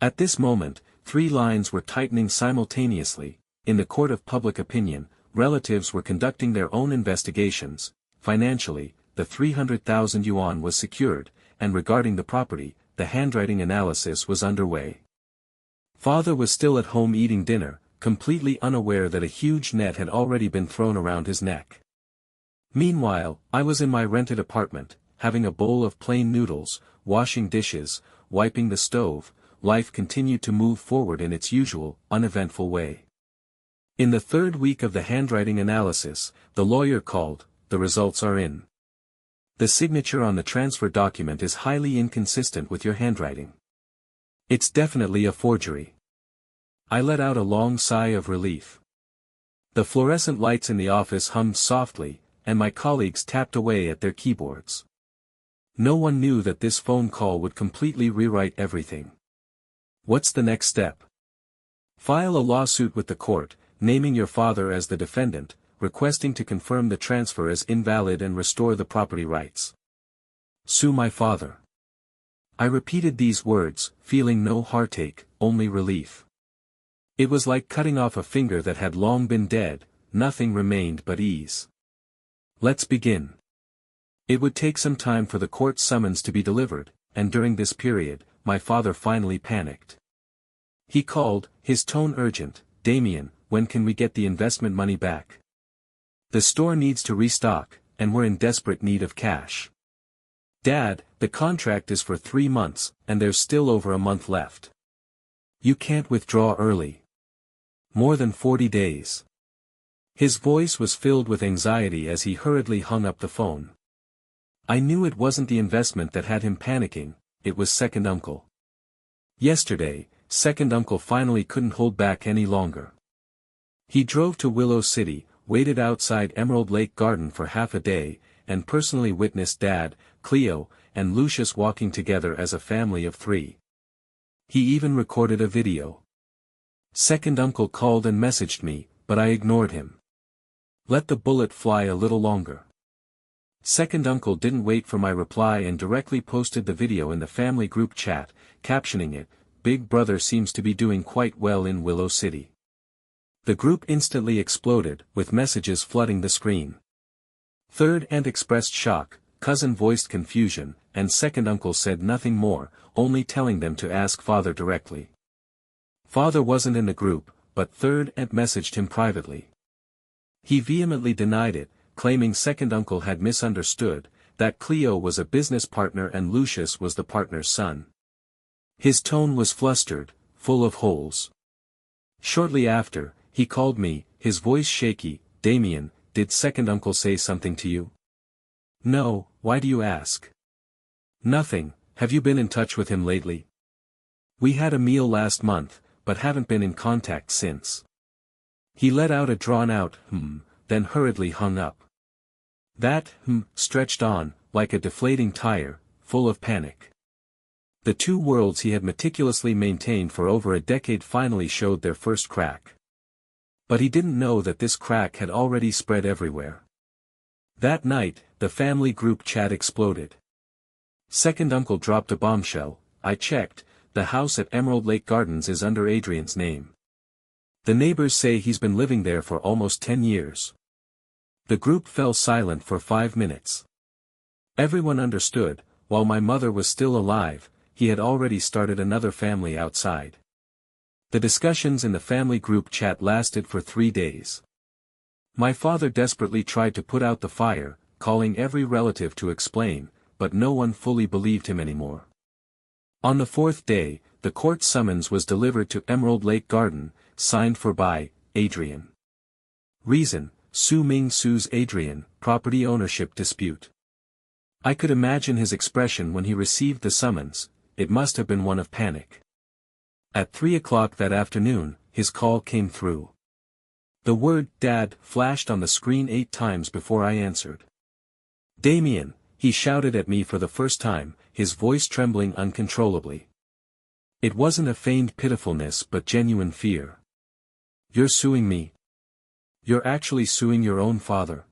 Speaker 1: At this moment, 3 lines were tightening simultaneously. In the court of public opinion, relatives were conducting their own investigations. Financially, the 300,000 yuan was secured, and regarding the property, the handwriting analysis was underway. Father was still at home eating dinner, completely unaware that a huge net had already been thrown around his neck. Meanwhile, I was in my rented apartment, having a bowl of plain noodles, washing dishes, wiping the stove. Life continued to move forward in its usual, uneventful way. In the 3rd week of the handwriting analysis, the lawyer called. The results are in. The signature on the transfer document is highly inconsistent with your handwriting. It's definitely a forgery. I let out a long sigh of relief. The fluorescent lights in the office hummed softly, and my colleagues tapped away at their keyboards. No one knew that this phone call would completely rewrite everything. What's the next step? File a lawsuit with the court, naming your father as the defendant, requesting to confirm the transfer as invalid and restore the property rights. Sue my father. I repeated these words, feeling no heartache, only relief. It was like cutting off a finger that had long been dead. Nothing remained but ease. Let's begin. It would take some time for the court summons to be delivered, and during this period, my father finally panicked. He called, his tone urgent. Damien, when can we get the investment money back? The store needs to restock, and we're in desperate need of cash. Dad, the contract is for 3 months, and there's still over a month left. You can't withdraw early. More than 40 days. His voice was filled with anxiety as he hurriedly hung up the phone. I knew it wasn't the investment that had him panicking, it was second uncle. Yesterday, second uncle finally couldn't hold back any longer. He drove to Willow City, waited outside Emerald Lake Garden for half a day, and personally witnessed Dad, Cleo, and Lucius walking together as a family of 3. He even recorded a video. Second uncle called and messaged me, but I ignored him. Let the bullet fly a little longer. Second uncle didn't wait for my reply and directly posted the video in the family group chat, captioning it, "Big brother seems to be doing quite well in Willow City." The group instantly exploded, with messages flooding the screen. Third aunt expressed shock, cousin voiced confusion, and second uncle said nothing more, only telling them to ask father directly. Father wasn't in the group, but third aunt messaged him privately. He vehemently denied it, claiming second uncle had misunderstood, that Cleo was a business partner and Lucius was the partner's son. His tone was flustered, full of holes. Shortly after, he called me, his voice shaky. "Damien, did second uncle say something to you?" "No, why do you ask?" "Nothing, have you been in touch with him lately?" "We had a meal last month, but haven't been in contact since." He let out a drawn-out then hurriedly hung up. That stretched on, like a deflating tire, full of panic. The 2 worlds he had meticulously maintained for over a decade finally showed their first crack. But he didn't know that this crack had already spread everywhere. That night, the family group chat exploded. Second uncle dropped a bombshell. "I checked, the house at Emerald Lake Gardens is under Adrian's name. The neighbors say he's been living there for almost 10 years. The group fell silent for 5 minutes. Everyone understood, while my mother was still alive, he had already started another family outside. The discussions in the family group chat lasted for 3 days. My father desperately tried to put out the fire, calling every relative to explain, but no one fully believed him anymore. On the 4th day, the court summons was delivered to Emerald Lake Garden, signed for by Adrian. Reason: Su Ming sues Adrian, property ownership dispute. I could imagine his expression when he received the summons. It must have been one of panic. At 3 o'clock that afternoon, his call came through. The word "Dad" flashed on the screen 8 times before I answered. "Damien," he shouted at me for the first time, his voice trembling uncontrollably. It wasn't a feigned pitifulness but genuine fear. "You're suing me? You're actually suing your own father?"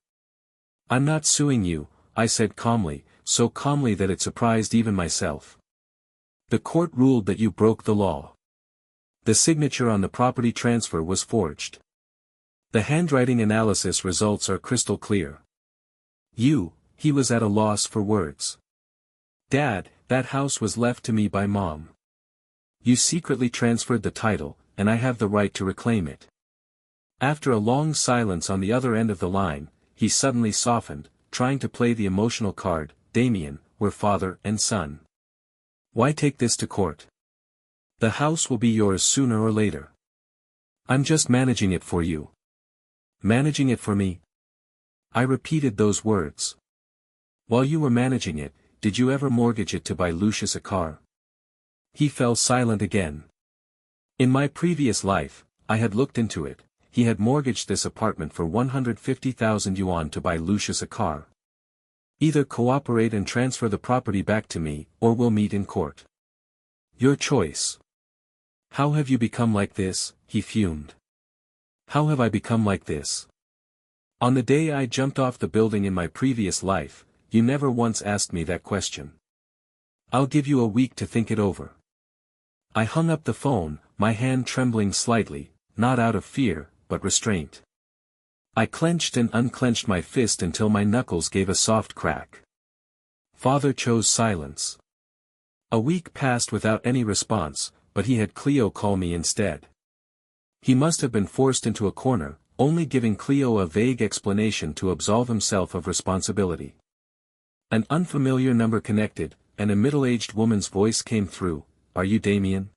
Speaker 1: "I'm not suing you," I said calmly, so calmly that it surprised even myself. "The court ruled that you broke the law. The signature on the property transfer was forged. The handwriting analysis results are crystal clear." He was at a loss for words. "Dad, that house was left to me by Mom. You secretly transferred the title, and I have the right to reclaim it." After a long silence on the other end of the line, he suddenly softened, trying to play the emotional card. "Damien, we're father and son. Why take this to court? The house will be yours sooner or later. I'm just managing it for you." "Managing it for me?" I repeated those words. "While you were managing it, did you ever mortgage it to buy Lucius a car?" He fell silent again. In my previous life, I had looked into it. He had mortgaged this apartment for 150,000 yuan to buy Lucius a car. "Either cooperate and transfer the property back to me, or we'll meet in court. Your choice." "How have you become like this?" he fumed. "How have I become like this? On the day I jumped off the building in my previous life, you never once asked me that question. I'll give you a week to think it over." I hung up the phone, my hand trembling slightly, not out of fear, but restraint. I clenched and unclenched my fist until my knuckles gave a soft crack. Father chose silence. A week passed without any response, but he had Cleo call me instead. He must have been forced into a corner, only giving Cleo a vague explanation to absolve himself of responsibility. An unfamiliar number connected, and a middle-aged woman's voice came through. "Are you Damien?"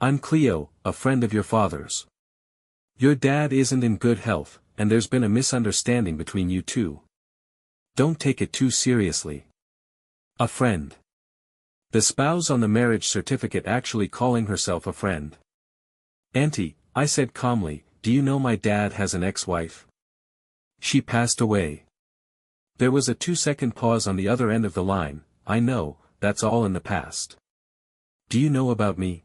Speaker 1: "I'm Cleo, a friend of your father's. Your dad isn't in good health, and there's been a misunderstanding between you two. Don't take it too seriously." A friend. The spouse on the marriage certificate actually calling herself a friend. "Auntie," I said calmly, "do you know my dad has an ex-wife? She passed away." There was a 2-second pause on the other end of the line. "I know, that's all in the past. Do you know about me?"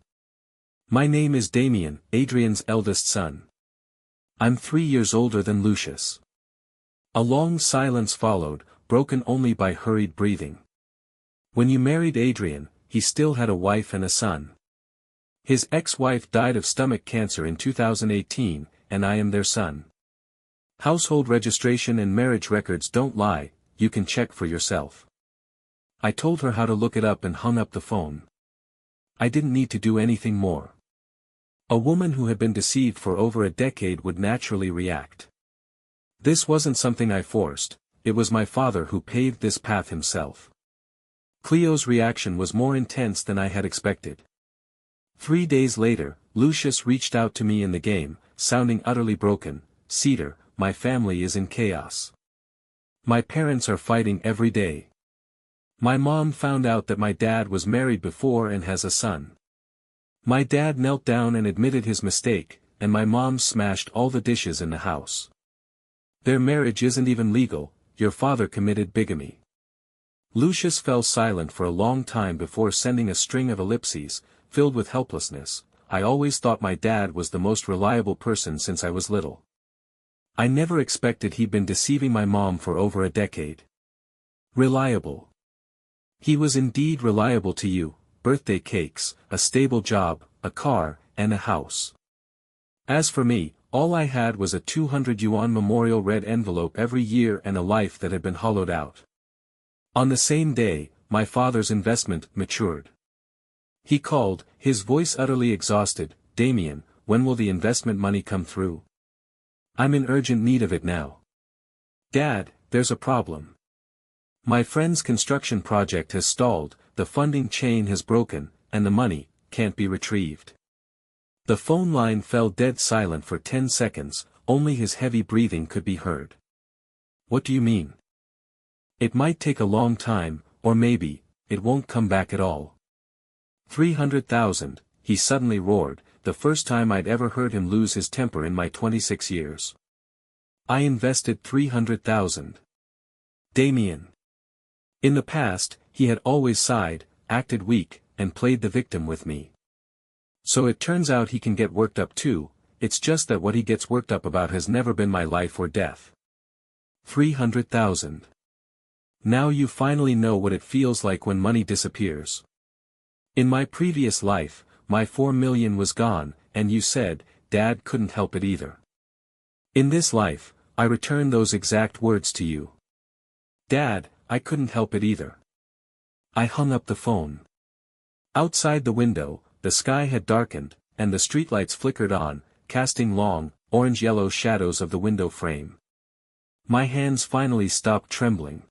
Speaker 1: "My name is Damien, Adrian's eldest son. I'm 3 years older than Lucius." A long silence followed, broken only by hurried breathing. "When you married Adrian, he still had a wife and a son. His ex-wife died of stomach cancer in 2018, and I am their son. Household registration and marriage records don't lie, you can check for yourself." I told her how to look it up and hung up the phone. I didn't need to do anything more. A woman who had been deceived for over a decade would naturally react. This wasn't something I forced, it was my father who paved this path himself. Cleo's reaction was more intense than I had expected. 3 days later, Lucius reached out to me in the game, sounding utterly broken. "Cedar, my family is in chaos. My parents are fighting every day. My mom found out that my dad was married before and has a son. My dad knelt down and admitted his mistake, and my mom smashed all the dishes in the house. Their marriage isn't even legal, your father committed bigamy." Lucius fell silent for a long time before sending a string of ellipses, filled with helplessness. "I always thought my dad was the most reliable person since I was little. I never expected he'd been deceiving my mom for over a decade." "Reliable. He was indeed reliable to you, birthday cakes, a stable job, a car, and a house. As for me, all I had was a 200 yuan memorial red envelope every year and a life that had been hollowed out." On the same day, my father's investment matured. He called, his voice utterly exhausted. "Damien, when will the investment money come through? I'm in urgent need of it now." "Dad, there's a problem. My friend's construction project has stalled, the funding chain has broken, and the money can't be retrieved." The phone line fell dead silent for 10 seconds, only his heavy breathing could be heard. "What do you mean?" "It might take a long time, or maybe, it won't come back at all." 300,000, he suddenly roared, the first time I'd ever heard him lose his temper in my 26 years. I invested $300,000. Damien. In the past, he had always sighed, acted weak, and played the victim with me. So it turns out he can get worked up too, it's just that what he gets worked up about has never been my life or death. 300,000. Now you finally know what it feels like when money disappears. In my previous life, my 4 million was gone, and you said, Dad couldn't help it either. In this life, I return those exact words to you. Dad, I couldn't help it either. I hung up the phone. Outside the window, the sky had darkened, and the streetlights flickered on, casting long, orange-yellow shadows of the window frame. My hands finally stopped trembling.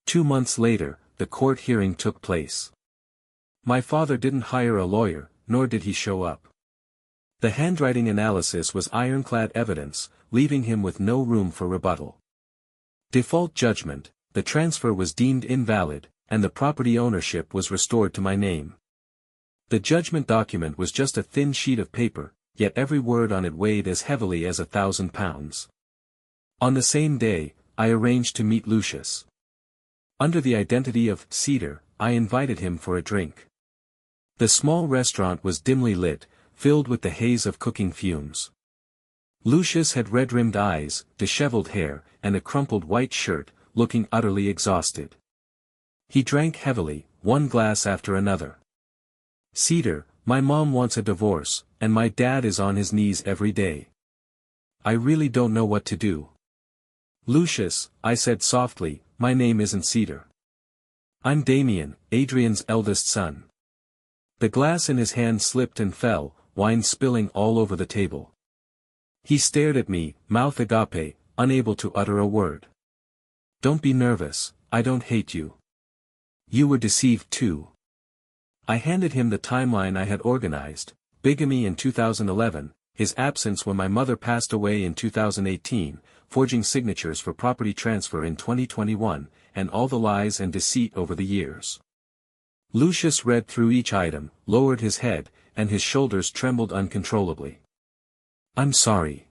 Speaker 1: 2 months later, the court hearing took place. My father didn't hire a lawyer, nor did he show up. The handwriting analysis was ironclad evidence, leaving him with no room for rebuttal. Default judgment, the transfer was deemed invalid, and the property ownership was restored to my name. The judgment document was just a thin sheet of paper, yet every word on it weighed as heavily as 1,000 pounds. On the same day, I arranged to meet Lucius. Under the identity of Cedar, I invited him for a drink. The small restaurant was dimly lit, filled with the haze of cooking fumes. Lucius had red-rimmed eyes, disheveled hair, and a crumpled white shirt, looking utterly exhausted. He drank heavily, one glass after another. Cedar, my mom wants a divorce, and my dad is on his knees every day. I really don't know what to do. Lucius, I said softly, my name isn't Cedar. I'm Damien, Adrian's eldest son. The glass in his hand slipped and fell, wine spilling all over the table. He stared at me, mouth agape, unable to utter a word. Don't be nervous, I don't hate you. You were deceived too. I handed him the timeline I had organized: bigamy in 2011, his absence when my mother passed away in 2018, forging signatures for property transfer in 2021, and all the lies and deceit over the years. Lucius read through each item, lowered his head, and his shoulders trembled uncontrollably. I'm sorry.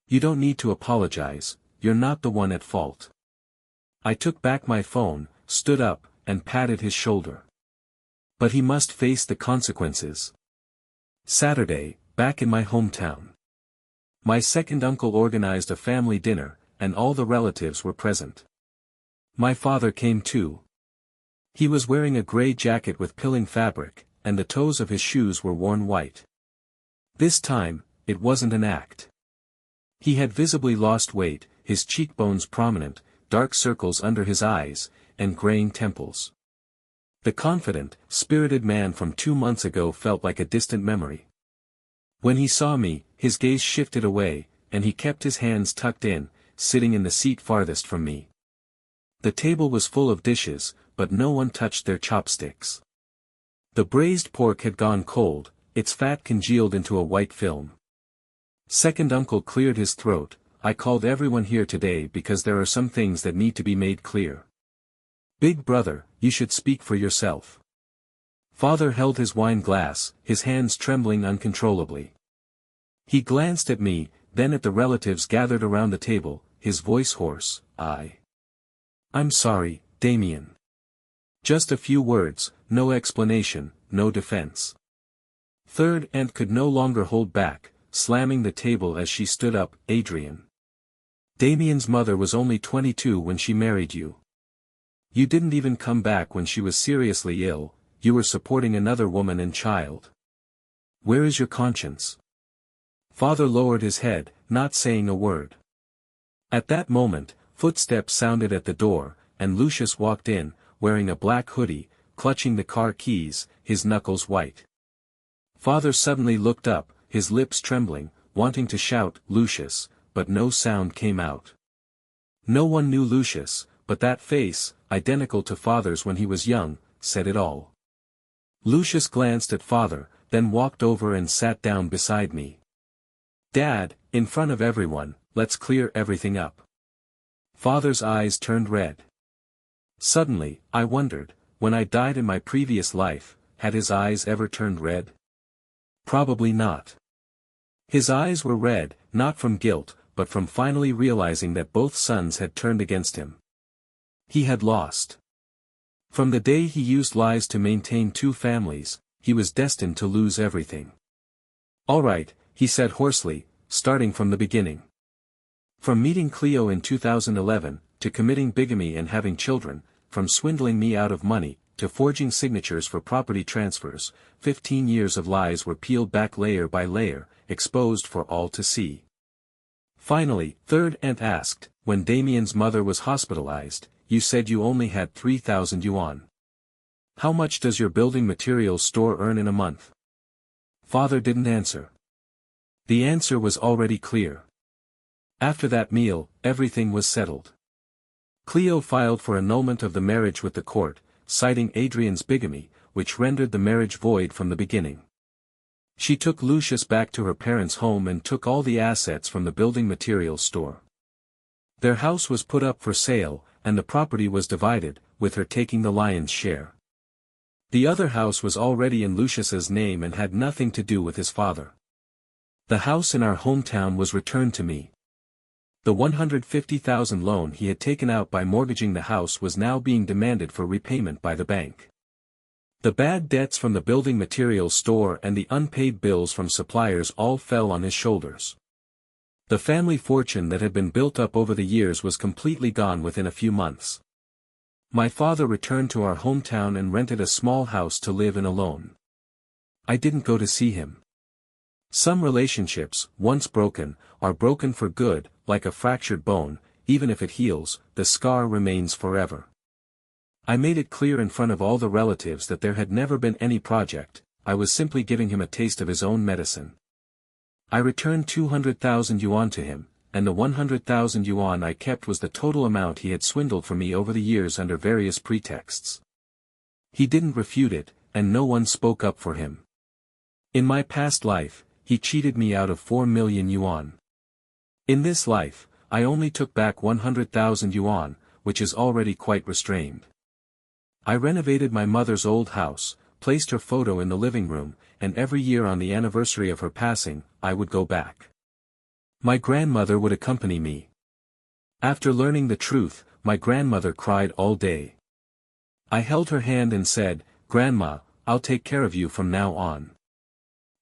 Speaker 1: You don't need to apologize, you're not the one at fault. I took back my phone, stood up, and patted his shoulder. But he must face the consequences. Saturday, back in my hometown. My second uncle organized a family dinner, and all the relatives were present. My father came too. He was wearing a gray jacket with pilling fabric, and the toes of his shoes were worn white. This time, it wasn't an act. He had visibly lost weight, his cheekbones prominent, dark circles under his eyes, and graying temples. The confident, spirited man from 2 months ago felt like a distant memory. When he saw me, his gaze shifted away, and he kept his hands tucked in, sitting in the seat farthest from me. The table was full of dishes, but no one touched their chopsticks. The braised pork had gone cold, its fat congealed into a white film. Second uncle cleared his throat. I called everyone here today because there are some things that need to be made clear. Big brother, you should speak for yourself. Father held his wine glass, his hands trembling uncontrollably. He glanced at me, then at the relatives gathered around the table, his voice hoarse. I'm sorry, Damien. Just a few words, no explanation, no defense. Third aunt could no longer hold back, slamming the table as she stood up. Adrian. Damien's mother was only 22 when she married you. You didn't even come back when she was seriously ill, you were supporting another woman and child. Where is your conscience? Father lowered his head, not saying a word. At that moment, footsteps sounded at the door, and Lucius walked in, wearing a black hoodie, clutching the car keys, his knuckles white. Father suddenly looked up, his lips trembling, wanting to shout, Lucius, but no sound came out. No one knew Lucius, but that face, identical to Father's when he was young, said it all. Lucius glanced at Father, then walked over and sat down beside me. Dad, in front of everyone, let's clear everything up. Father's eyes turned red. Suddenly, I wondered, when I died in my previous life, had his eyes ever turned red? Probably not. His eyes were red, not from guilt, but from finally realizing that both sons had turned against him. He had lost. From the day he used lies to maintain two families, he was destined to lose everything. "All right," he said hoarsely, starting from the beginning. "From meeting Cleo in 2011, to committing bigamy and having children, from swindling me out of money, to forging signatures for property transfers, 15 years of lies were peeled back layer by layer, exposed for all to see." Finally, Third Aunt asked, "When Damien's mother was hospitalized, you said you only had 3,000 yuan. How much does your building materials store earn in a month?" Father didn't answer. The answer was already clear. After that meal, everything was settled. Cleo filed for annulment of the marriage with the court, citing Adrian's bigamy, which rendered the marriage void from the beginning. She took Lucius back to her parents' home and took all the assets from the building materials store. Their house was put up for sale, and the property was divided, with her taking the lion's share. The other house was already in Lucius's name and had nothing to do with his father. The house in our hometown was returned to me. The 150,000 loan he had taken out by mortgaging the house was now being demanded for repayment by the bank. The bad debts from the building materials store and the unpaid bills from suppliers all fell on his shoulders. The family fortune that had been built up over the years was completely gone within a few months. My father returned to our hometown and rented a small house to live in alone. I didn't go to see him. Some relationships, once broken, are broken for good, like a fractured bone. Even if it heals, the scar remains forever. I made it clear in front of all the relatives that there had never been any project. I was simply giving him a taste of his own medicine. I returned 200,000 yuan to him, and the 100,000 yuan I kept was the total amount he had swindled from me over the years under various pretexts. He didn't refute it, and no one spoke up for him. In my past life, he cheated me out of 4 million yuan. In this life, I only took back 100,000 yuan, which is already quite restrained. I renovated my mother's old house, placed her photo in the living room, and every year on the anniversary of her passing, I would go back. My grandmother would accompany me. After learning the truth, my grandmother cried all day. I held her hand and said, "Grandma, I'll take care of you from now on."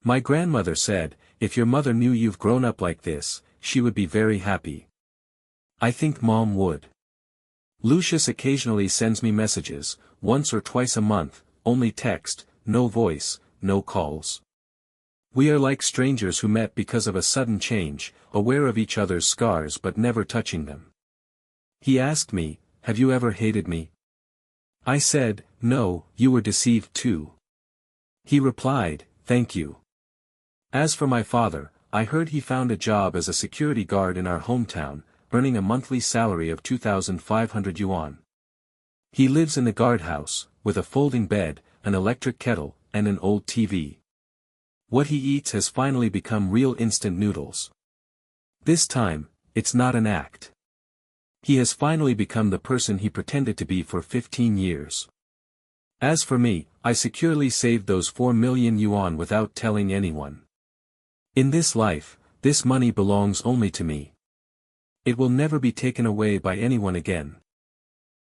Speaker 1: My grandmother said, "If your mother knew you've grown up like this, she would be very happy." I think Mom would. Lucius occasionally sends me messages, once or twice a month, only text, no voice, no calls. We are like strangers who met because of a sudden change, aware of each other's scars but never touching them. He asked me, "Have you ever hated me?" I said, "No, you were deceived too." He replied, "Thank you." As for my father, I heard he found a job as a security guard in our hometown, earning a monthly salary of 2,500 yuan. He lives in the guardhouse, with a folding bed, an electric kettle, and an old TV. What he eats has finally become real instant noodles. This time, it's not an act. He has finally become the person he pretended to be for 15 years. As for me, I securely saved those 4 million yuan without telling anyone. In this life, this money belongs only to me. It will never be taken away by anyone again.